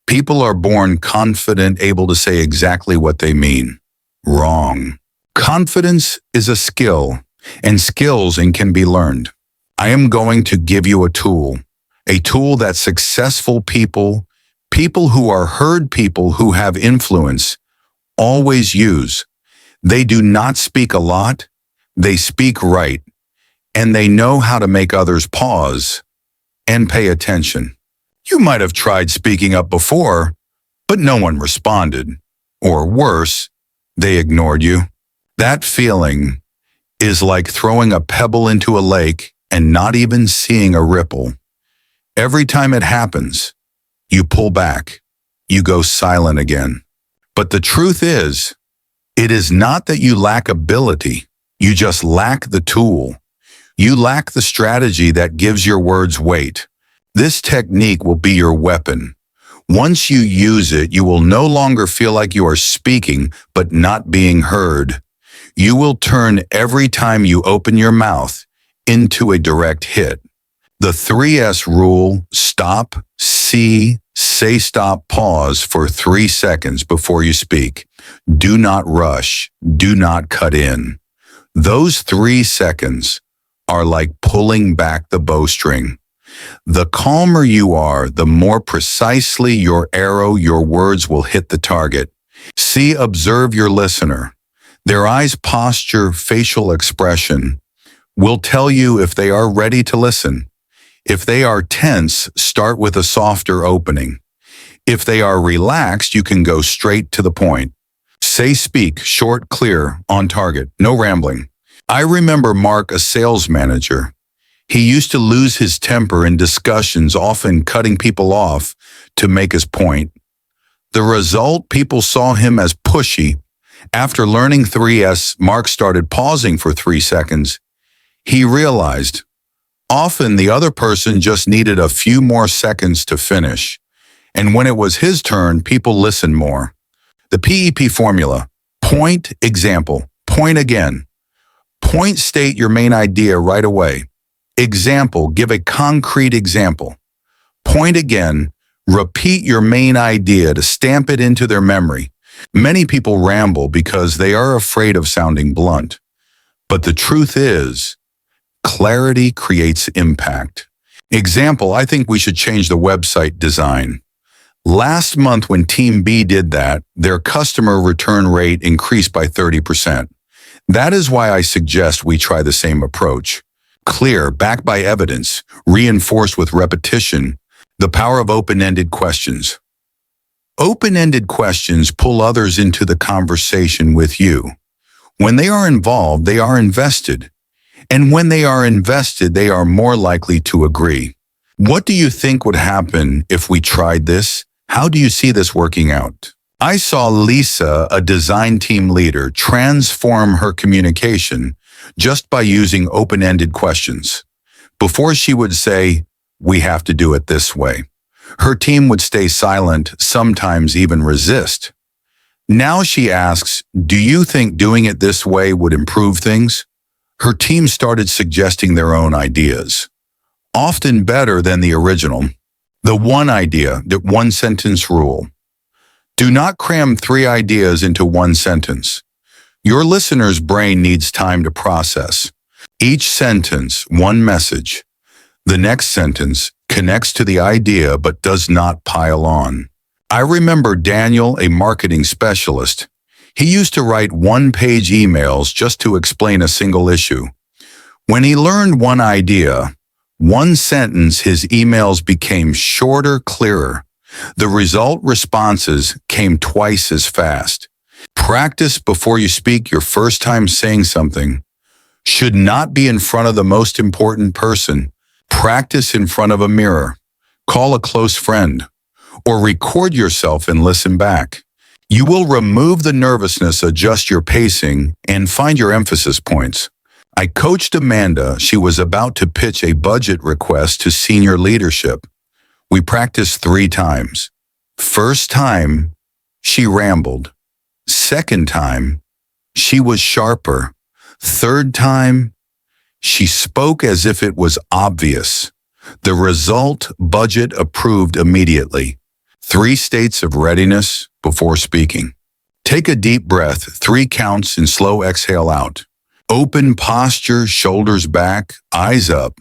people are born confident, able to say exactly what they mean. Wrong. Confidence is a skill, and skills can be learned. I am going to give you a tool that successful people who are heard, people who have influence, always use. They do not speak a lot, they speak right, and they know how to make others pause and pay attention. You might have tried speaking up before, but no one responded. Or worse, they ignored you. That feeling is like throwing a pebble into a lake and not even seeing a ripple. Every time it happens, you pull back, you go silent again. But the truth is, it is not that you lack ability, you just lack the tool. You lack the strategy that gives your words weight. This technique will be your weapon. Once you use it, you will no longer feel like you are speaking but not being heard. You will turn every time you open your mouth into a direct hit. The 3S rule: stop, see, say stop, pause for 3 seconds before you speak. Do not rush. Do not cut in. Those 3 seconds are like pulling back the bowstring. The calmer you are, the more precisely your arrow, your words will hit the target. See, observe your listener. Their eyes, posture, facial expression will tell you if they are ready to listen. If they are tense, start with a softer opening. If they are relaxed, you can go straight to the point. Say, speak, short, clear, on target, no rambling. I remember Mark, a sales manager. He used to lose his temper in discussions, often cutting people off to make his point. The result, people saw him as pushy. After learning 3S, Mark started pausing for 3 seconds. He realized often the other person just needed a few more seconds to finish. And when it was his turn, people listened more. The PEP formula: point, example, point again. Point, state your main idea right away. Example, give a concrete example. Point again, repeat your main idea to stamp it into their memory. Many people ramble because they are afraid of sounding blunt. But the truth is, clarity creates impact. Example, I think we should change the website design. Last month when Team B did that, their customer return rate increased by 30%. That is why I suggest we try the same approach. Clear, backed by evidence, reinforced with repetition. The power of open-ended questions. Open-ended questions pull others into the conversation with you. When they are involved, they are invested. And when they are invested, they are more likely to agree. What do you think would happen if we tried this? How do you see this working out? I saw Lisa, a design team leader, transform her communication just by using open-ended questions. Before she would say, "We have to do it this way," her team would stay silent, sometimes even resist. Now she asks, "Do you think doing it this way would improve things?" Her team started suggesting their own ideas, often better than the original. The one idea, the one-sentence rule. Do not cram 3 ideas into one sentence. Your listener's brain needs time to process. Each sentence, one message. The next sentence connects to the idea but does not pile on. I remember Daniel, a marketing specialist. He used to write one-page emails just to explain a single issue. When he learned one idea, one sentence, his emails became shorter, clearer. The result responses came twice as fast. Practice before you speak. Your first time saying something should not be in front of the most important person. Practice in front of a mirror. Call a close friend, or record yourself and listen back. You will remove the nervousness, adjust your pacing, and find your emphasis points. I coached Amanda. She was about to pitch a budget request to senior leadership. We practiced 3 times. First time, she rambled. Second time, she was sharper. Third time, she spoke as if it was obvious. The result, budget approved immediately. 3 states of readiness before speaking. Take a deep breath, 3 counts, and slow exhale out. Open posture, shoulders back, eyes up.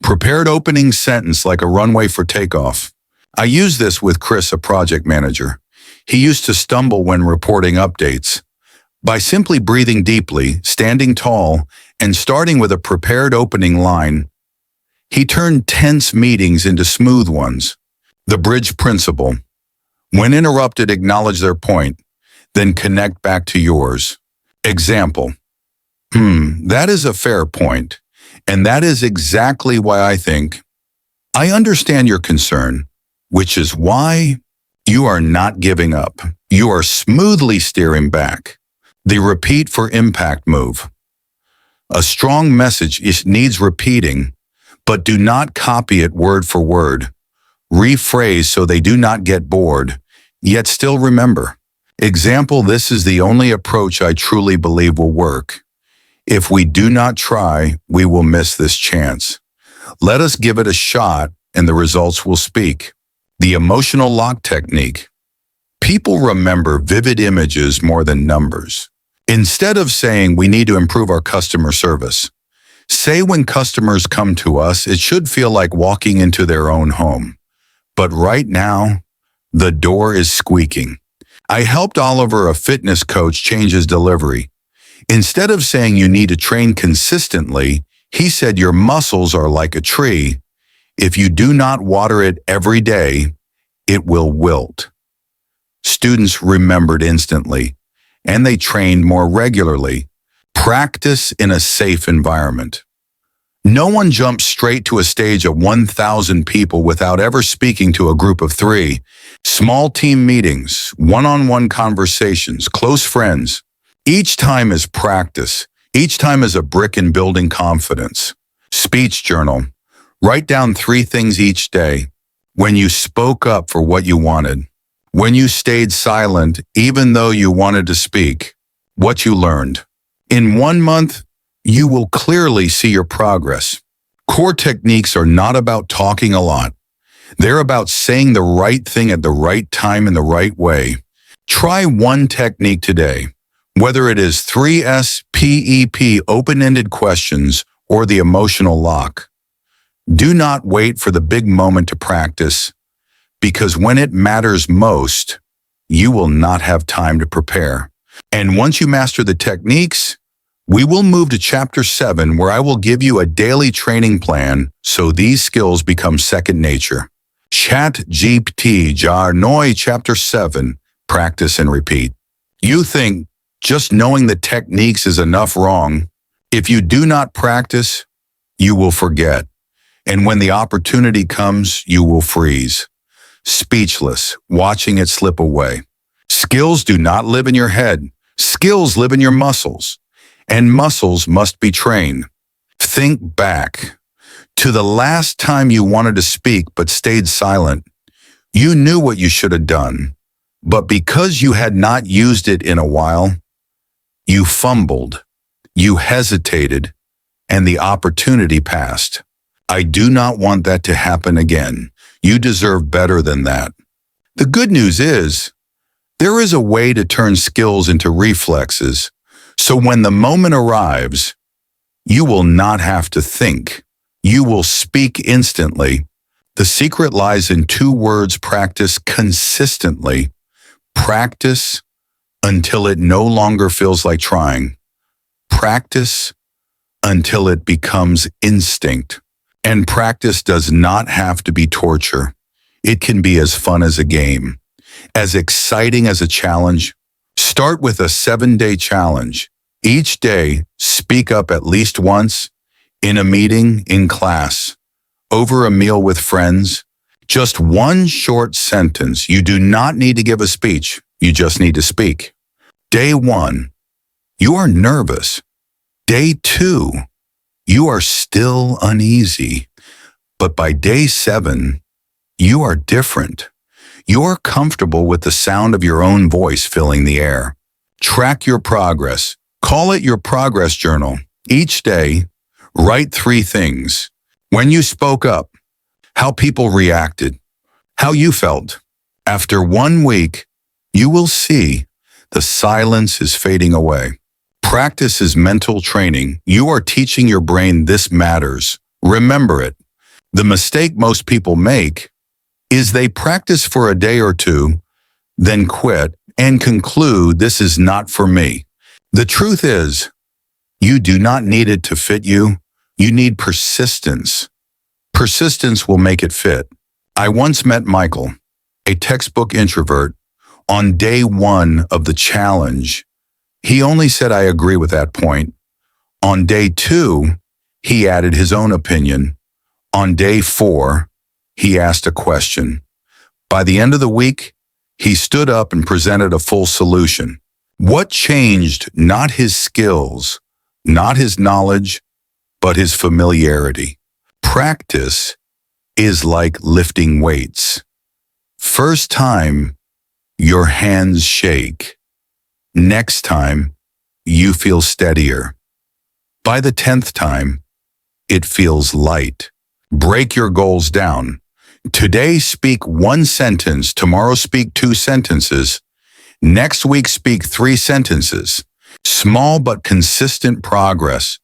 Prepared opening sentence like a runway for takeoff. I use this with Chris, a project manager. He used to stumble when reporting updates. By simply breathing deeply, standing tall, and starting with a prepared opening line, he turned tense meetings into smooth ones. The bridge principle. When interrupted, acknowledge their point, then connect back to yours. Example. That is a fair point, and that is exactly why I think. I understand your concern, which is why you are not giving up. You are smoothly steering back. The repeat for impact move. A strong message needs repeating, but do not copy it word for word. Rephrase so they do not get bored, yet still remember. Example, this is the only approach I truly believe will work. If we do not try, we will miss this chance. Let us give it a shot and the results will speak. The emotional lock technique. People remember vivid images more than numbers. Instead of saying we need to improve our customer service, say when customers come to us, it should feel like walking into their own home. But right now, the door is squeaking. I helped Oliver, a fitness coach, change his delivery. Instead of saying you need to train consistently, he said your muscles are like a tree. If you do not water it every day, it will wilt. Students remembered instantly, and they trained more regularly. Practice in a safe environment. No one jumps straight to a stage of 1,000 people without ever speaking to a group of 3. Small team meetings, one-on-one conversations, close friends. Each time is practice. Each time is a brick in building confidence. Speech journal. Write down 3 things each day. When you spoke up for what you wanted. When you stayed silent, even though you wanted to speak. What you learned. In 1 month, you will clearly see your progress. Core techniques are not about talking a lot. They're about saying the right thing at the right time in the right way. Try one technique today, whether it is 3S, PEP, open-ended questions, or the emotional lock. Do not wait for the big moment to practice, because when it matters most, you will not have time to prepare. And once you master the techniques, We will move to Chapter 7, where I will give you a daily training plan so these skills become second nature. Chat GPT Jar Noi Chapter 7, Practice and Repeat. You think just knowing the techniques is enough? Wrong. If you do not practice, you will forget. And when the opportunity comes, you will freeze, speechless, watching it slip away. Skills do not live in your head. Skills live in your muscles, and muscles must be trained. Think back to the last time you wanted to speak but stayed silent. You knew what you should have done, but because you had not used it in a while, you fumbled, you hesitated, and the opportunity passed. I do not want that to happen again. You deserve better than that. The good news is, there is a way to turn skills into reflexes, so when the moment arrives, you will not have to think. You will speak instantly. The secret lies in 2 words: practice consistently. Practice until it no longer feels like trying. Practice until it becomes instinct. And practice does not have to be torture. It can be as fun as a game, as exciting as a challenge. Start with a 7-day challenge. Each day, speak up at least once, in a meeting, in class, over a meal with friends. Just one short sentence. You do not need to give a speech. You just need to speak. Day 1, you are nervous. Day 2, you are still uneasy. But by day 7, you are different. You're comfortable with the sound of your own voice filling the air. Track your progress. Call it your progress journal. Each day, write 3 things. When you spoke up, how people reacted, how you felt. After 1 week, you will see the silence is fading away. Practice is mental training. You are teaching your brain this matters. Remember it. The mistake most people make is they practice for a day or 2, then quit and conclude this is not for me. The truth is, you do not need it to fit you. You need persistence. Persistence will make it fit. I once met Michael, a textbook introvert, on day 1 of the challenge. He only said, "I agree with that point." On day 2, he added his own opinion. On day 4, he asked a question. By the end of the week, he stood up and presented a full solution. What changed? Not his skills, not his knowledge, but his familiarity. Practice is like lifting weights. First time, your hands shake. Next time, you feel steadier. By the 10th time, it feels light. Break your goals down. Today, speak 1 sentence. Tomorrow, speak 2 sentences. Next week, speak 3 sentences. Small but consistent progress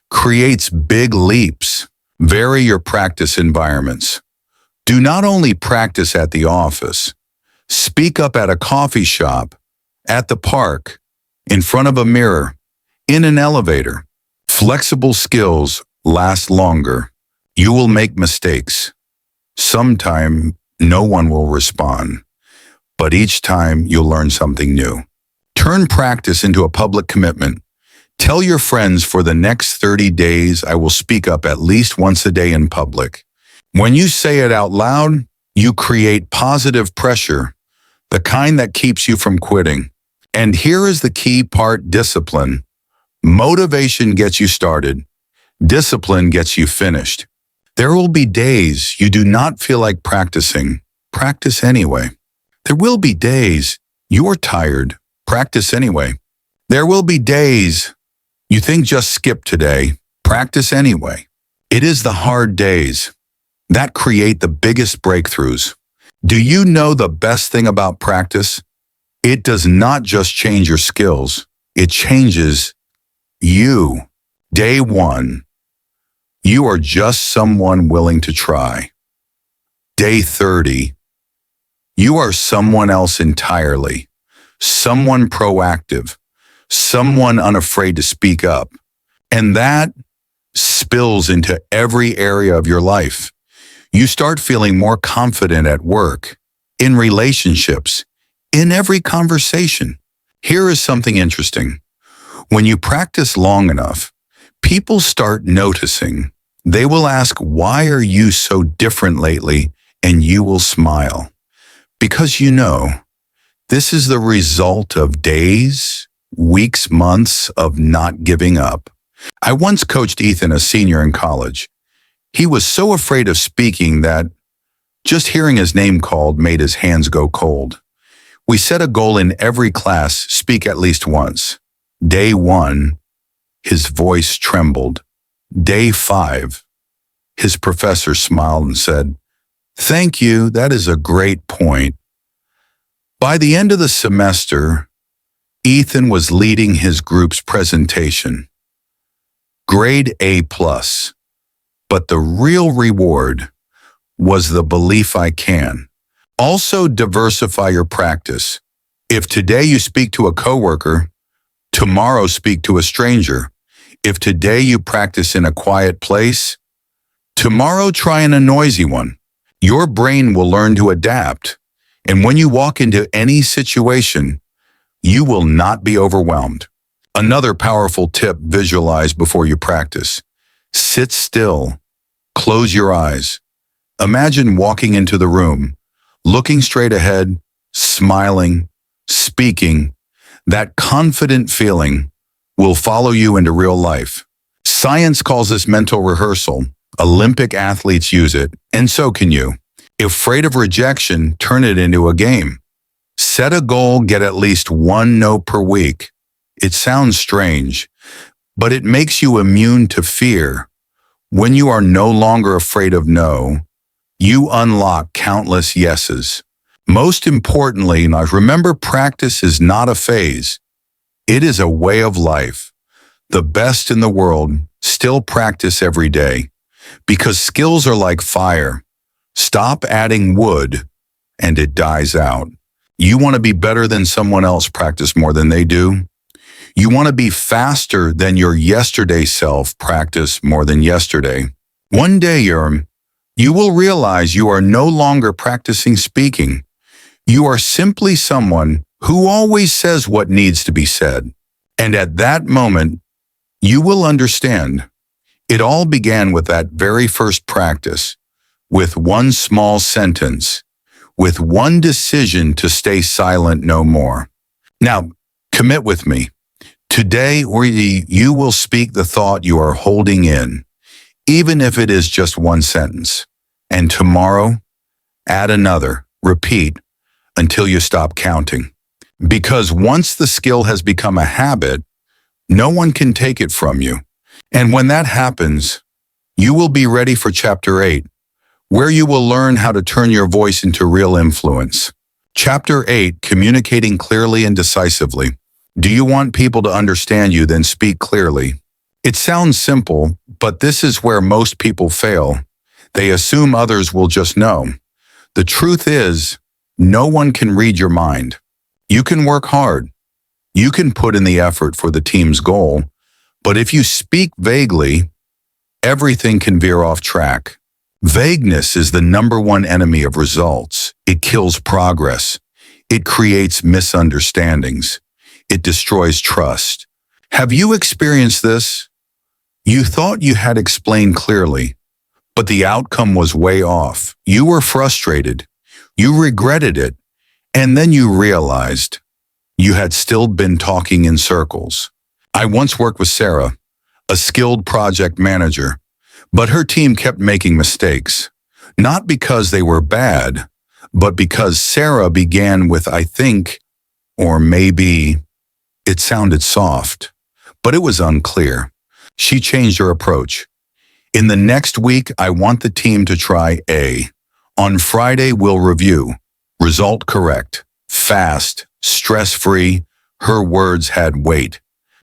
creates big leaps. Vary your practice environments. Do not only practice at the office. Speak up at a coffee shop, at the park, in front of a mirror, in an elevator. Flexible skills last longer. You will make mistakes. Sometime no one will respond, but each time you'll learn something new. Turn practice into a public commitment. Tell your friends, for the next 30 days, I will speak up at least once a day in public. When you say it out loud, you create positive pressure, the kind that keeps you from quitting. And here is the key part: discipline. Motivation gets you started. Discipline gets you finished. There will be days you do not feel like practicing. Practice anyway. There will be days you are tired. Practice anyway. There will be days you think just skip today. Practice anyway. It is the hard days that create the biggest breakthroughs. Do you know the best thing about practice? It does not just change your skills. It changes you. Day 1, you are just someone willing to try. Day 30, you are someone else entirely. Someone proactive. someone unafraid to speak up. And that spills into every area of your life. You start feeling more confident at work, in relationships, in every conversation. Here is something interesting. When you practice long enough, people start noticing. They will ask, "Why are you so different lately?" And you will smile. Because you know, this is the result of days, weeks, months of not giving up. I once coached Ethan, a senior in college. He was so afraid of speaking that just hearing his name called made his hands go cold. We set a goal in every class: speak at least once. Day 1, his voice trembled. Day 5, his professor smiled and said, "Thank you, that is a great point." By the end of the semester, Ethan was leading his group's presentation. Grade A+. But the real reward was the belief I can. Also diversify your practice. If today you speak to a coworker, tomorrow speak to a stranger. If today you practice in a quiet place, tomorrow try in a noisy one. Your brain will learn to adapt. And when you walk into any situation, you will not be overwhelmed. Another powerful tip: visualize before you practice. Sit still. Close your eyes. Imagine walking into the room, looking straight ahead, smiling, speaking. That confident feeling will follow you into real life. Science calls this mental rehearsal. Olympic athletes use it, and so can you. If afraid of rejection, turn it into a game. Set a goal, get at least 1 no per week. It sounds strange, but it makes you immune to fear. When you are no longer afraid of no, you unlock countless yeses. Most importantly, now remember, practice is not a phase. It is a way of life. The best in the world still practice every day, because skills are like fire. Stop adding wood and it dies out. You want to be better than someone else, practice more than they do. You want to be faster than your yesterday self, practice more than yesterday. One day, you will realize you are no longer practicing speaking. You are simply someone who always says what needs to be said. And at that moment, you will understand. It all began with that very first practice, with one small sentence, with one decision to stay silent no more. Now, commit with me. Today, you will speak the thought you are holding in, even if it is just one sentence. And tomorrow, add another. Repeat until you stop counting. Because once the skill has become a habit, no one can take it from you. And when that happens, you will be ready for Chapter 8, where you will learn how to turn your voice into real influence. Chapter 8, communicating clearly and decisively. Do you want people to understand you? Then speak clearly. It sounds simple, but this is where most people fail. They assume others will just know. The truth is, no one can read your mind. You can work hard. You can put in the effort for the team's goal, but if you speak vaguely, everything can veer off track. Vagueness is the #1 enemy of results. It kills progress. It creates misunderstandings. It destroys trust. Have you experienced this? You thought you had explained clearly, but the outcome was way off. You were frustrated. You regretted it. And then you realized you had still been talking in circles. I once worked with Sarah, a skilled project manager, but her team kept making mistakes. Not because they were bad, but because Sarah began with "I think" or "maybe." It sounded soft, but it was unclear. She changed her approach. In the next week, I want the team to try A. On Friday, we'll review. Result correct, fast, stress-free. Her words had weight.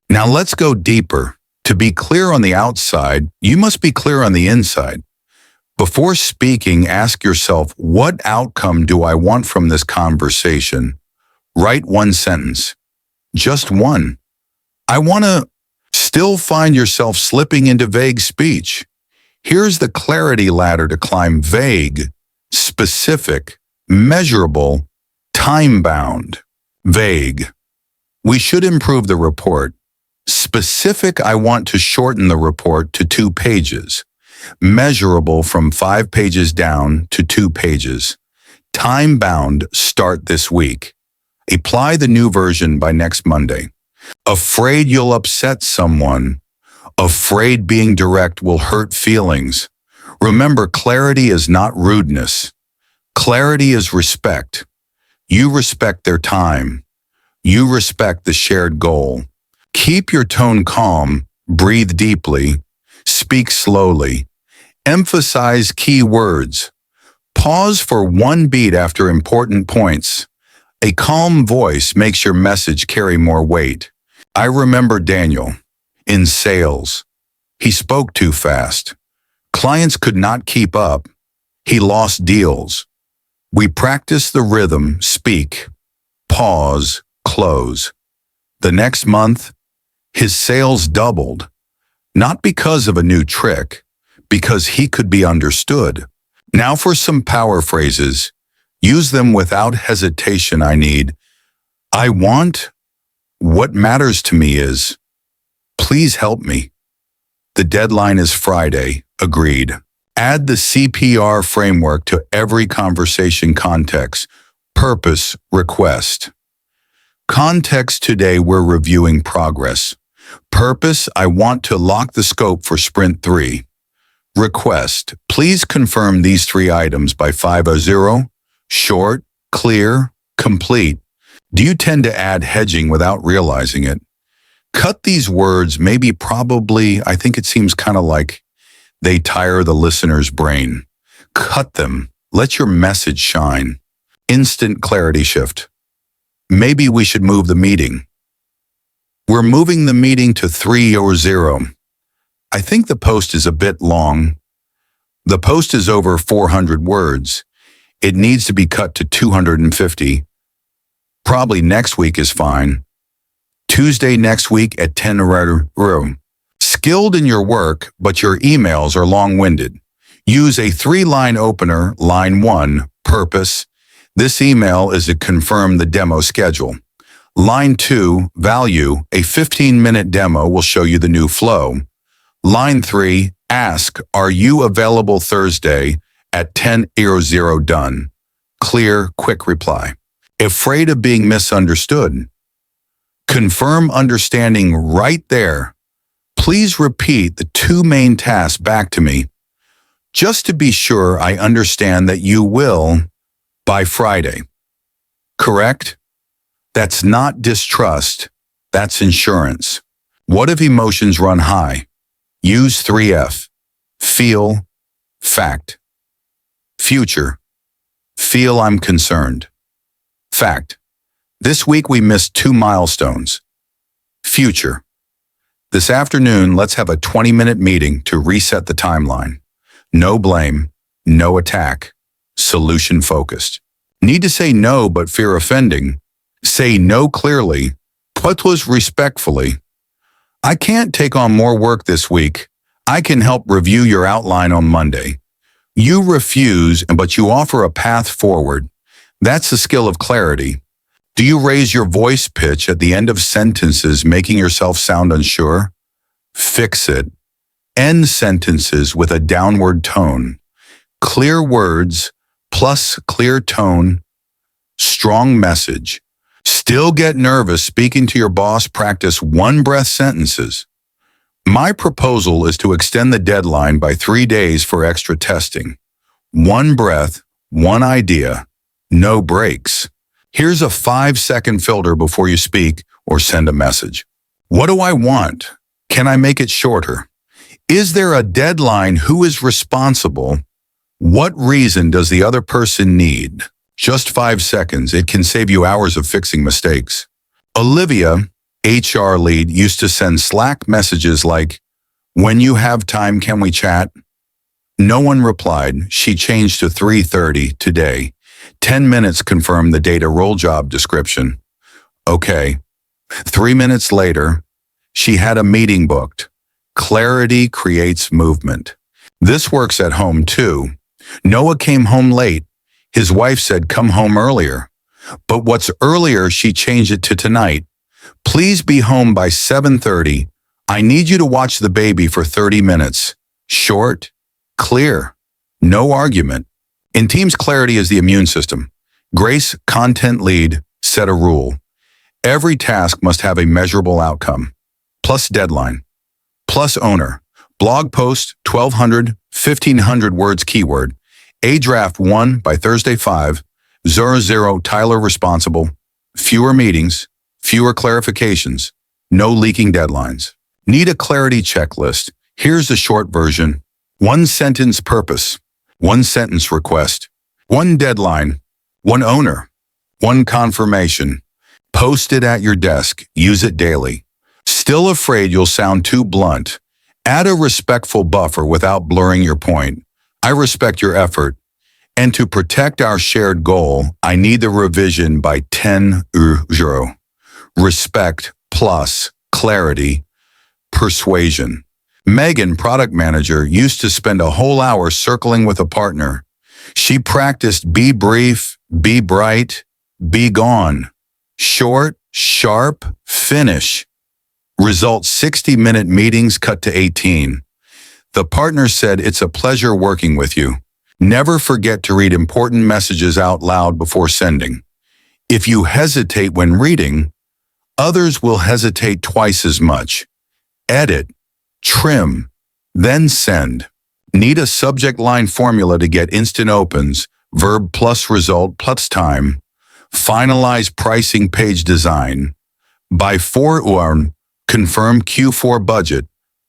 Now let's go deeper. To be clear on the outside, you must be clear on the inside. Before speaking, ask yourself, what outcome do I want from this conversation? Write one sentence. Just one. I want to still find yourself slipping into vague speech. Here's the clarity ladder to climb: vague, specific, measurable, time-bound. Vague. We should improve the report. Specific, I want to shorten the report to 2 pages. Measurable, from 5 pages down to 2 pages. Time-bound, start this week. Apply the new version by next Monday. Afraid you'll upset someone. Afraid being direct will hurt feelings. Remember, clarity is not rudeness. Clarity is respect. You respect their time. You respect the shared goal. Keep your tone calm, breathe deeply, speak slowly. Emphasize key words. Pause for one beat after important points. A calm voice makes your message carry more weight. I remember Daniel in sales. He spoke too fast. Clients could not keep up. He lost deals. We practiced the rhythm: speak, pause, close. The next month, his sales doubled. Not because of a new trick, because he could be understood. Now for some power phrases. Use them without hesitation. I want. What matters to me is. Please help me. The deadline is Friday. Agreed. Add the CPR framework to every conversation: context, purpose, request. Context: today we're reviewing progress. Purpose: I want to lock the scope for sprint 3. Request: please confirm these 3 items by 5:00. Short, clear, complete. Do you tend to add hedging without realizing it? Cut these words, maybe, probably. I think it seems kind of like they tire the listener's brain. Cut them. Let your message shine. Instant clarity shift. Maybe we should move the meeting. We're moving the meeting to 3:00. I think the post is a bit long. The post is over 400 words. It needs to be cut to 250. Probably next week is fine. Tuesday next week at 10:00. Skilled in your work, but your emails are long-winded. Use a 3-line opener. Line 1, purpose. This email is to confirm the demo schedule. Line 2, value. A 15-minute demo will show you the new flow. Line 3, ask, are you available Thursday at 10:00? Done. Clear, quick reply. Afraid of being misunderstood? Confirm understanding right there. Please repeat the 2 main tasks back to me, just to be sure I understand that you will by Friday. Correct? That's not distrust. That's insurance. What if emotions run high? Use 3F. Feel, fact. Future. Feel I'm concerned. Fact. This week we missed 2 milestones. Future. This afternoon, let's have a 20-minute meeting to reset the timeline. No blame, no attack. Solution focused. Need to say no but fear offending. Say no clearly, but was respectfully. I can't take on more work this week. I can help review your outline on Monday. You refuse, but you offer a path forward. That's the skill of clarity. Do you raise your voice pitch at the end of sentences, making yourself sound unsure? Fix it. End sentences with a downward tone. Clear words plus clear tone. Strong message. Still get nervous speaking to your boss? Practice 1-breath sentences. My proposal is to extend the deadline by 3 days for extra testing. 1 breath, 1 idea, no breaks. Here's a 5-second filter before you speak or send a message. What do I want? Can I make it shorter? Is there a deadline? Who is responsible? What reason does the other person need? Just 5 seconds. It can save you hours of fixing mistakes. Olivia, HR lead, used to send Slack messages like, when you have time, can we chat? No one replied. She changed to 3:30 today. 10 minutes confirmed the data role job description. Okay. 3 minutes later, She had a meeting booked. Clarity creates movement. This works at home too. Noah came home late. His wife said, "Come home earlier." But what's earlier, she changed it to tonight. "Please be home by 7:30. I need you to watch the baby for 30 minutes. Short, clear, no argument. In teams, clarity is the immune system. Grace, content lead, set a rule. Every task must have a measurable outcome. Plus deadline. Plus owner. Blog post, 1,200, 1,500 words keyword. A draft 1 by Thursday 5. 0 Tyler responsible. Fewer meetings. Fewer clarifications. No leaking deadlines. Need a clarity checklist. Here's the short version. 1 sentence purpose. 1 sentence request. 1 deadline. 1 owner. 1 confirmation. Post it at your desk. Use it daily. Still afraid you'll sound too blunt? Add a respectful buffer without blurring your point. I respect your effort. And to protect our shared goal, I need the revision by 10:00. Respect plus clarity, persuasion. Megan, product manager, used to spend a whole hour circling with a partner. She practiced be brief, be bright, be gone. Short, sharp, finish. Result 60-minute meetings cut to 18. The partner said, "It's a pleasure working with you. Never forget to read important messages out loud before sending. If you hesitate when reading, others will hesitate twice as much. Edit, trim, then send." Need a subject line formula to get instant opens, verb plus result plus time. Finalize pricing page design. By 4 confirm Q4 budget.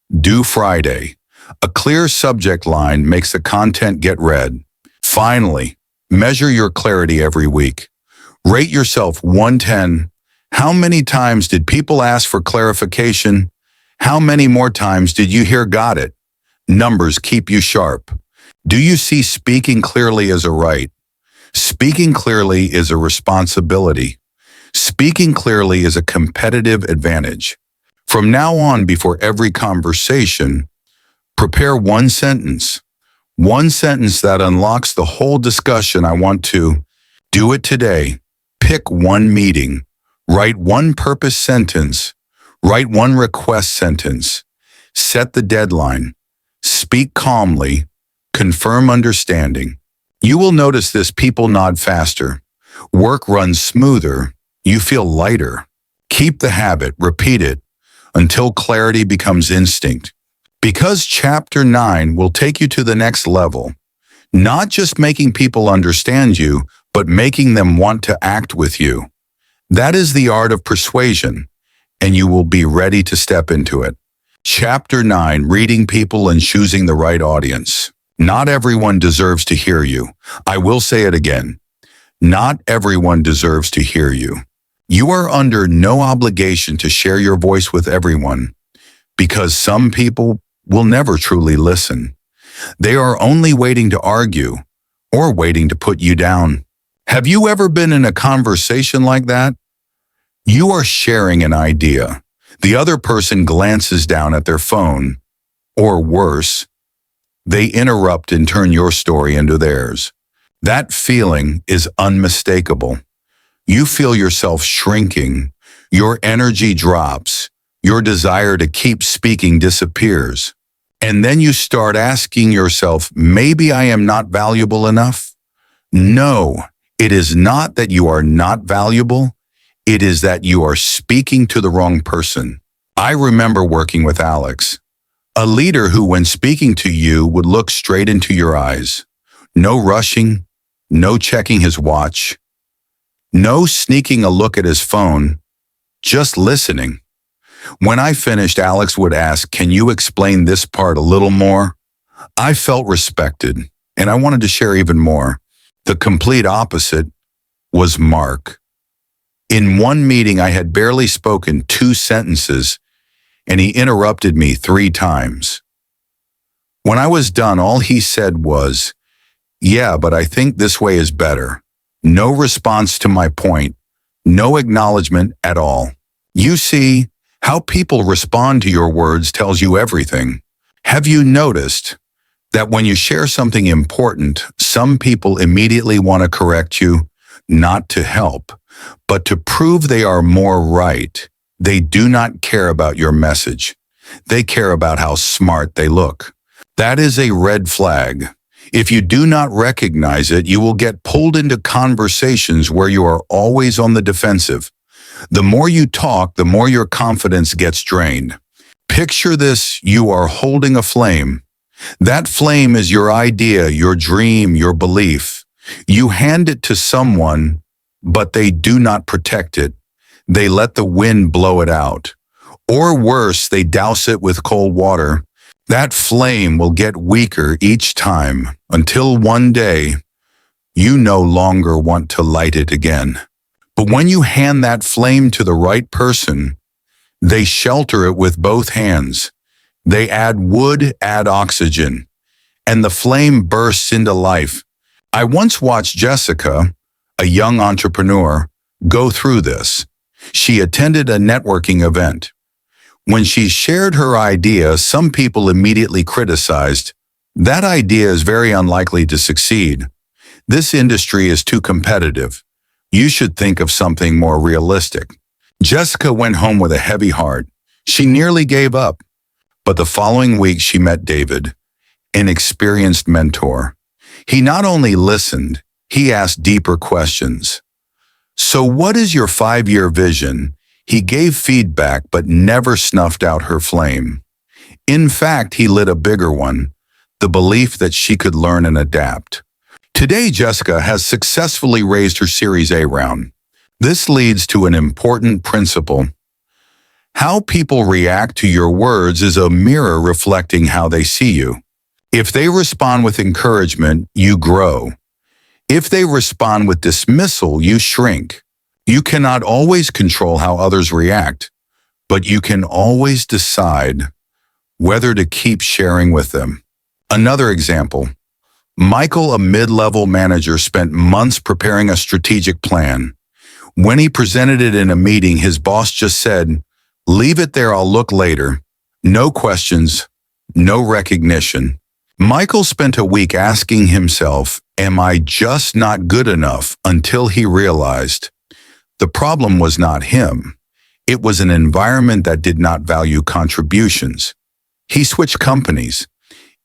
Due Friday. A clear subject line makes the content get read. Finally, measure your clarity every week. Rate yourself 1-10. How many times did people ask for clarification? How many more times did you hear "got it"? Numbers keep you sharp. Do you see speaking clearly as a right? Speaking clearly is a responsibility. Speaking clearly is a competitive advantage. From now on, before every conversation, prepare 1 sentence. 1 sentence that unlocks the whole discussion. I want to. Do it today. Pick 1 meeting. Write 1 purpose sentence. Write 1 request sentence. Set the deadline. Speak calmly. Confirm understanding. You will notice this: people nod faster. Work runs smoother. You feel lighter. Keep the habit. Repeat it until clarity becomes instinct. Because Chapter 9 will take you to the next level. Not just making people understand you, but making them want to act with you. That is the art of persuasion, and you will be ready to step into it. Chapter 9, reading people and choosing the right audience. Not everyone deserves to hear you. I will say it again. Not everyone deserves to hear you. You are under no obligation to share your voice with everyone, because some people will never truly listen. They are only waiting to argue or waiting to put you down. Have you ever been in a conversation like that? You are sharing an idea. The other person glances down at their phone, or worse, they interrupt and turn your story into theirs. That feeling is unmistakable. You feel yourself shrinking. Your energy drops. Your desire to keep speaking disappears. And then you start asking yourself, maybe I am not valuable enough? No, it is not that you are not valuable. It is that you are speaking to the wrong person. I remember working with Alex, a leader who, when speaking to you, would look straight into your eyes. No rushing, no checking his watch, no sneaking a look at his phone, just listening. When I finished, Alex would ask, "Can you explain this part a little more?" I felt respected, and I wanted to share even more. The complete opposite was Mark. In one meeting, I had barely spoken 2 sentences, and he interrupted me 3 times. When I was done, all he said was, "Yeah, but I think this way is better." No response to my point, no acknowledgement at all. You see, How people respond to your words tells you everything. Have you noticed that when you share something important, some people immediately want to correct you, not to help, but to prove they are more right? They do not care about your message. They care about how smart they look. That is a red flag. If you do not recognize it, you will get pulled into conversations where you are always on the defensive. The more you talk, the more your confidence gets drained. Picture this: you are holding a flame. That flame is your idea, your dream, your belief. You hand it to someone, but they do not protect it. They let the wind blow it out. Or worse, they douse it with cold water. That flame will get weaker each time until one day you no longer want to light it again. But when you hand that flame to the right person, they shelter it with both hands. They add wood, add oxygen, and the flame bursts into life. I once watched Jessica, a young entrepreneur, go through this. She attended a networking event. When she shared her idea, some people immediately criticized, "That idea is very unlikely to succeed. This industry is too competitive. You should think of something more realistic." Jessica went home with a heavy heart. She nearly gave up. But the following week she met David, an experienced mentor. He not only listened, he asked deeper questions. "So what is your 5-year vision?" He gave feedback but never snuffed out her flame. In fact, he lit a bigger one, the belief that she could learn and adapt. Today, Jessica has successfully raised her Series A round. This leads to an important principle. How people react to your words is a mirror reflecting how they see you. If they respond with encouragement, you grow. If they respond with dismissal, you shrink. You cannot always control how others react, but you can always decide whether to keep sharing with them. Another example. Michael, a mid-level manager, spent months preparing a strategic plan. When he presented it in a meeting, his boss just said, "Leave it there, I'll look later." No questions, no recognition. Michael spent a week asking himself, "Am I just not good enough?" until he realized the problem was not him. It was an environment that did not value contributions. He switched companies.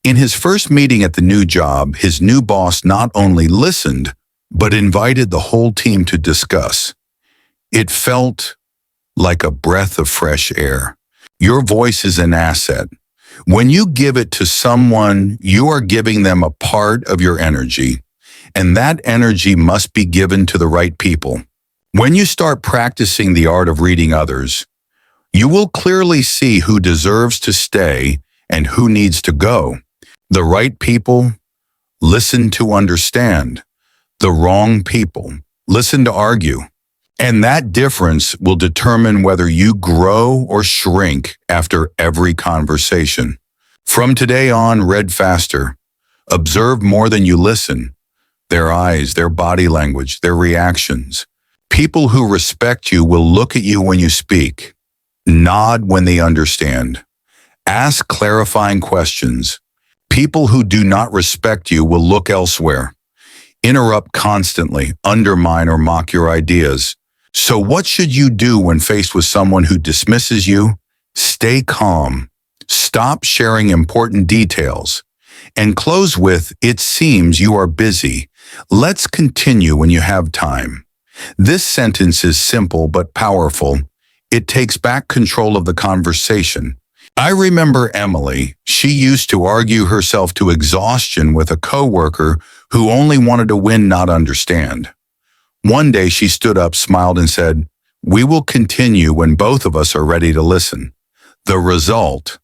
In his first meeting at the new job, his new boss not only listened, but invited the whole team to discuss. It felt like a breath of fresh air. Your voice is an asset. When you give it to someone, you are giving them a part of your energy, and that energy must be given to the right people. When you start practicing the art of reading others, you will clearly see who deserves to stay and who needs to go. The right people listen to understand. The wrong people listen to argue. And that difference will determine whether you grow or shrink after every conversation. From today on, read faster. Observe more than you listen. Their eyes, their body language, their reactions. People who respect you will look at you when you speak. Nod when they understand. Ask clarifying questions. People who do not respect you will look elsewhere. Interrupt constantly, undermine or mock your ideas. So what should you do when faced with someone who dismisses you? Stay calm. Stop sharing important details. And close with, "It seems you are busy. Let's continue when you have time." This sentence is simple but powerful. It takes back control of the conversation. I remember Emily. She used to argue herself to exhaustion with a coworker who only wanted to win, not understand. One day she stood up, smiled, and said, "We will continue when both of us are ready to listen." The result?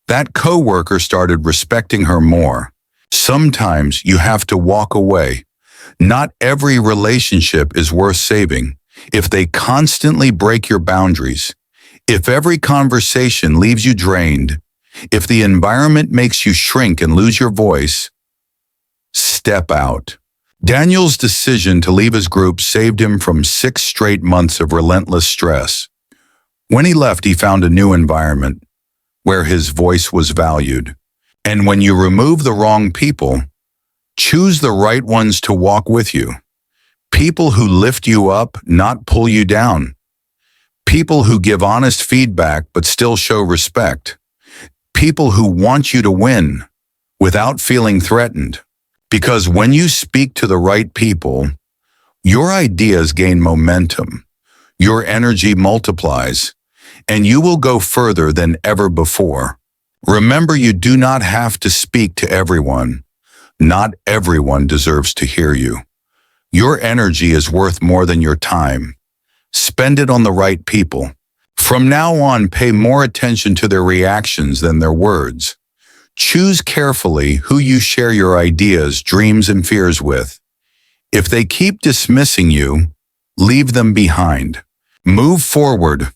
That coworker started respecting her more. Sometimes you have to walk away. Not every relationship is worth saving. If they constantly break your boundaries, if every conversation leaves you drained, if the environment makes you shrink and lose your voice, step out. Daniel's decision to leave his group saved him from 6 straight months of relentless stress. When he left, he found a new environment where his voice was valued. And when you remove the wrong people, choose the right ones to walk with you. People who lift you up, not pull you down. People who give honest feedback but still show respect. People who want you to win without feeling threatened. Because when you speak to the right people, your ideas gain momentum, your energy multiplies, and you will go further than ever before. Remember, you do not have to speak to everyone. Not everyone deserves to hear you. Your energy is worth more than your time. Spend it on the right people. From now on, pay more attention to their reactions than their words. Choose carefully who you share your ideas, dreams, and fears with. If they keep dismissing you, leave them behind. Move forward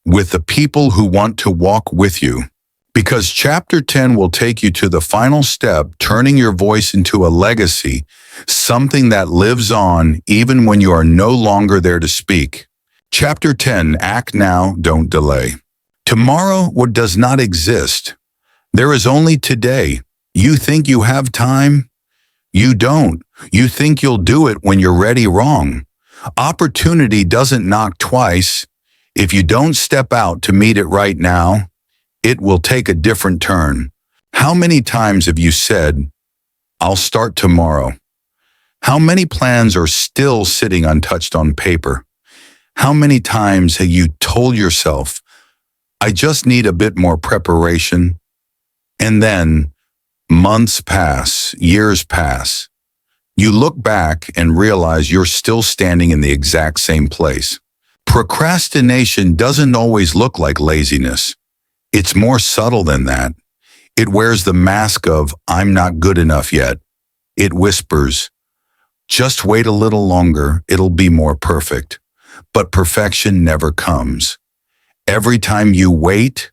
with the people who want to walk with you. Because Chapter 10 will take you to the final step, turning your voice into a legacy, something that lives on even when you are no longer there to speak. Chapter 10, Act Now, Don't Delay. Tomorrow does not exist. There is only today. You think you have time? You don't. You think you'll do it when you're ready. Wrong. Opportunity doesn't knock twice. If you don't step out to meet it right now, it will take a different turn. How many times have you said, "I'll start tomorrow"? How many plans are still sitting untouched on paper? How many times have you told yourself, "I just need a bit more preparation"? And then months pass, years pass. You look back and realize you're still standing in the exact same place. Procrastination doesn't always look like laziness. It's more subtle than that. It wears the mask of, "I'm not good enough yet." It whispers, "Just wait a little longer, it'll be more perfect." But perfection never comes. Every time you wait,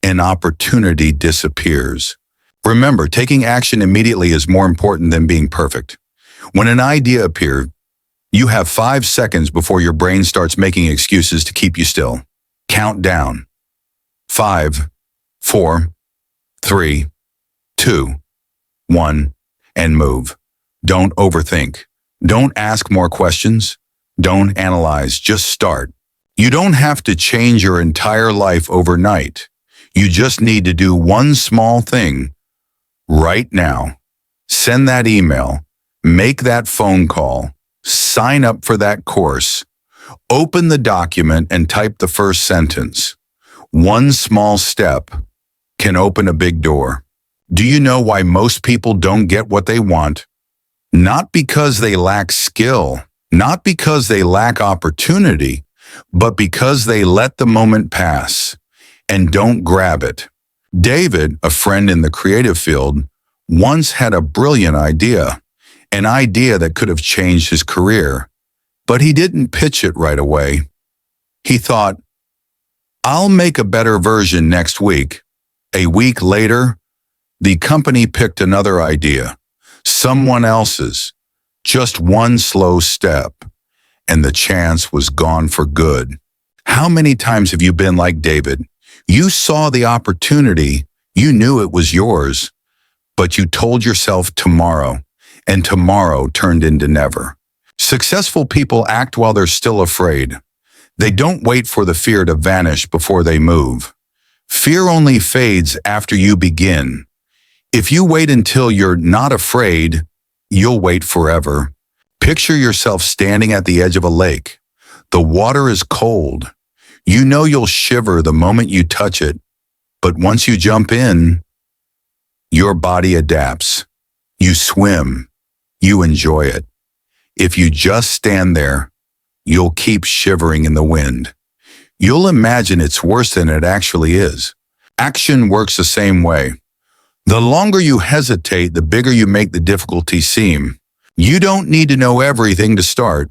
an opportunity disappears. Remember, taking action immediately is more important than being perfect. When an idea appears, you have 5 seconds before your brain starts making excuses to keep you still. Count down. 5, 4, 3, 2, 1, and move. Don't overthink. Don't ask more questions. Don't analyze. Just start. You don't have to change your entire life overnight. You just need to do one small thing right now. Send that email. Make that phone call. Sign up for that course. Open the document and type the first sentence. One small step can open a big door. Do you know why most people don't get what they want? Not because they lack skill, not because they lack opportunity, but because they let the moment pass and don't grab it. David, a friend in the creative field, once had a brilliant idea, an idea that could have changed his career, but he didn't pitch it right away. He thought, "I'll make a better version next week." A week later, the company picked another idea, someone else's, just one slow step, and the chance was gone for good. How many times have you been like David? You saw the opportunity, you knew it was yours, but you told yourself tomorrow, and tomorrow turned into never. Successful people act while they're still afraid. They don't wait for the fear to vanish before they move. Fear only fades after you begin. If you wait until you're not afraid, you'll wait forever. Picture yourself standing at the edge of a lake. The water is cold. You know you'll shiver the moment you touch it, but once you jump in, your body adapts. You swim. You enjoy it. If you just stand there, you'll keep shivering in the wind. You'll imagine it's worse than it actually is. Action works the same way. The longer you hesitate, the bigger you make the difficulty seem. You don't need to know everything to start.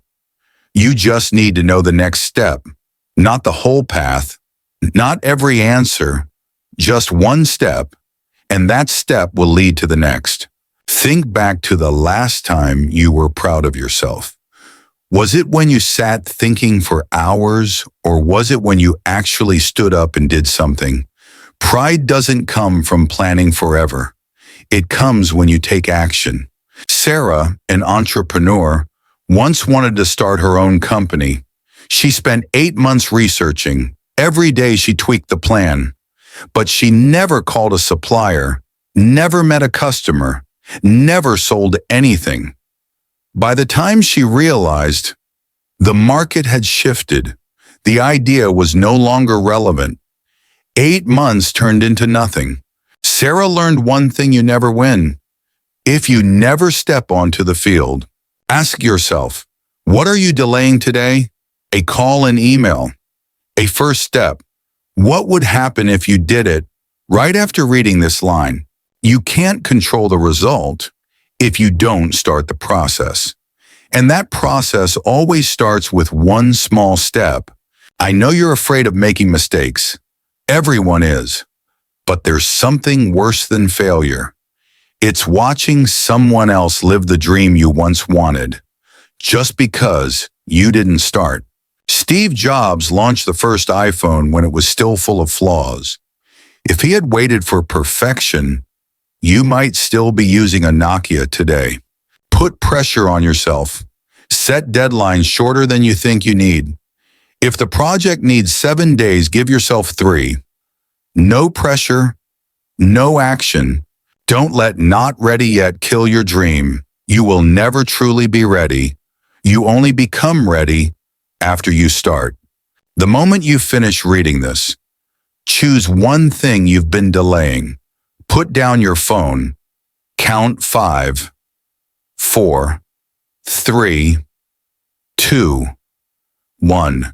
You just need to know the next step, not the whole path, not every answer, just one step, and that step will lead to the next. Think back to the last time you were proud of yourself. Was it when you sat thinking for hours, or was it when you actually stood up and did something? Pride doesn't come from planning forever. It comes when you take action. Sarah, an entrepreneur, once wanted to start her own company. She spent 8 months researching. Every day she tweaked the plan. But she never called a supplier, never met a customer, never sold anything. By the time she realized, the market had shifted. The idea was no longer relevant. 8 months turned into nothing. Sarah learned one thing: you never win. If you never step onto the field, ask yourself, what are you delaying today? A call, an email, a first step. What would happen if you did it? Right after reading this line, you can't control the result if you don't start the process. And that process always starts with one small step. I know you're afraid of making mistakes. Everyone is. But there's something worse than failure. It's watching someone else live the dream you once wanted, just because you didn't start. Steve Jobs launched the first iPhone when it was still full of flaws. If he had waited for perfection, you might still be using a Nokia today. Put pressure on yourself. Set deadlines shorter than you think you need. If the project needs 7 days, give yourself 3. No pressure, no action. Don't let not ready yet kill your dream. You will never truly be ready. You only become ready after you start. The moment you finish reading this, choose one thing you've been delaying. Put down your phone. Count 5, 4, 3, 2, 1,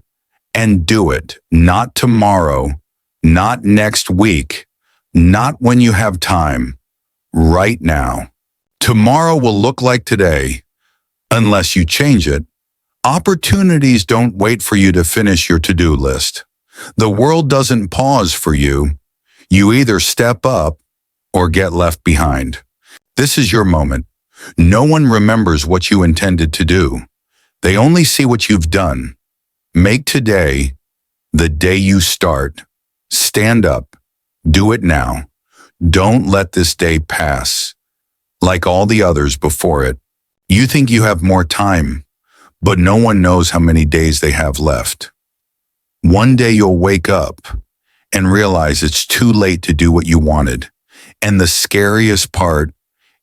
and do it. Not tomorrow, not next week, not when you have time. Right now. Tomorrow will look like today, unless you change it. Opportunities don't wait for you to finish your to-do list. The world doesn't pause for you. You either step up or get left behind. This is your moment. No one remembers what you intended to do. They only see what you've done. Make today the day you start. Stand up. Do it now. Don't let this day pass like all the others before it. You think you have more time, but no one knows how many days they have left. One day you'll wake up and realize it's too late to do what you wanted. And the scariest part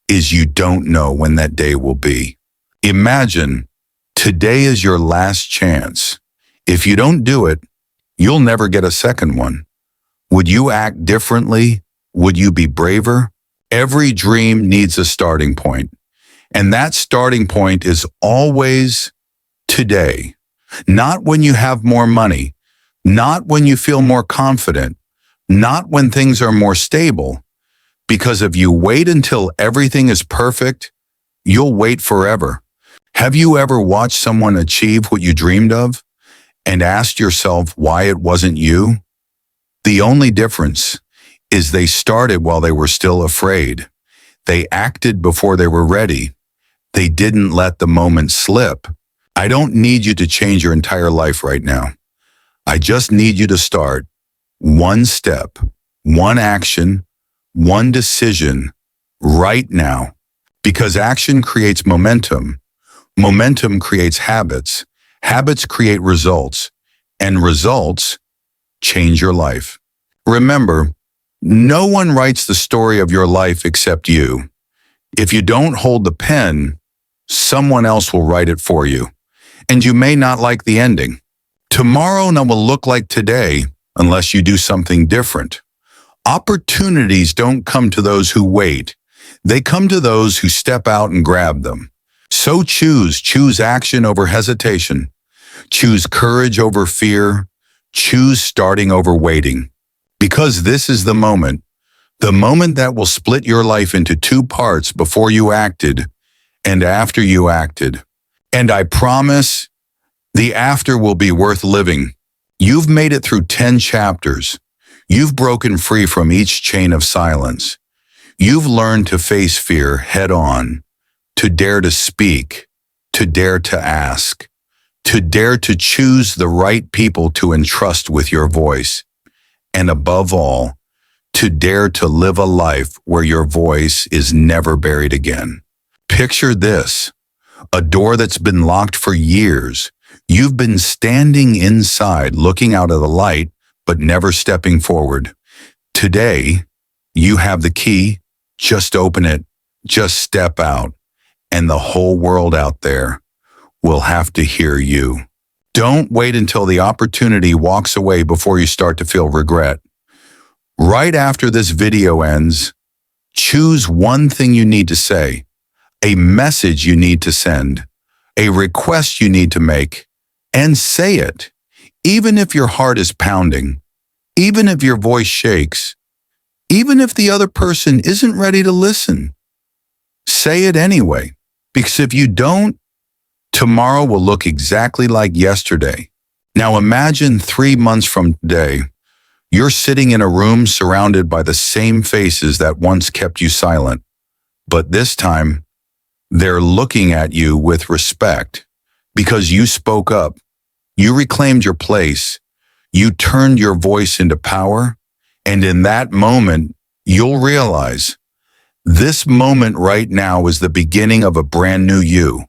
is you don't know when that day will be. Imagine today is your last chance. If you don't do it, you'll never get a second one. Would you act differently? Would you be braver? Every dream needs a starting point. And that starting point is always today. Not when you have more money. Not when you feel more confident. Not when things are more stable. Because if you wait until everything is perfect, you'll wait forever. Have you ever watched someone achieve what you dreamed of and asked yourself why it wasn't you? The only difference is they started while they were still afraid. They acted before they were ready. They didn't let the moment slip. I don't need you to change your entire life right now. I just need you to start. One step, one action, one decision right now. Because action creates momentum. Momentum creates habits. Habits create results. And results change your life. Remember, no one writes the story of your life except you. If you don't hold the pen, someone else will write it for you. And you may not like the ending. Tomorrow will look like today unless you do something different. Opportunities don't come to those who wait. They come to those who step out and grab them. So choose action over hesitation. Choose courage over fear. Choose starting over waiting. Because this is the moment that will split your life into 2 parts: before you acted and after you acted. And I promise the after will be worth living. You've made it through 10 chapters. You've broken free from each chain of silence. You've learned to face fear head on, to dare to speak, to dare to ask. to dare to choose the right people to entrust with your voice, and above all, to dare to live a life where your voice is never buried again. Picture this, a door that's been locked for years. You've been standing inside looking out of the light, but never stepping forward. Today, you have the key. Just open it, just step out, and the whole world out there will have to hear you. Don't wait until the opportunity walks away before you start to feel regret. Right after this video ends, choose one thing you need to say, a message you need to send, a request you need to make, and say it. Even if your heart is pounding, even if your voice shakes, even if the other person isn't ready to listen, say it anyway. Because if you don't, tomorrow will look exactly like yesterday. Now imagine 3 months from today, you're sitting in a room surrounded by the same faces that once kept you silent. But this time, they're looking at you with respect because you spoke up, you reclaimed your place, you turned your voice into power, and in that moment, you'll realize this moment right now is the beginning of a brand new you.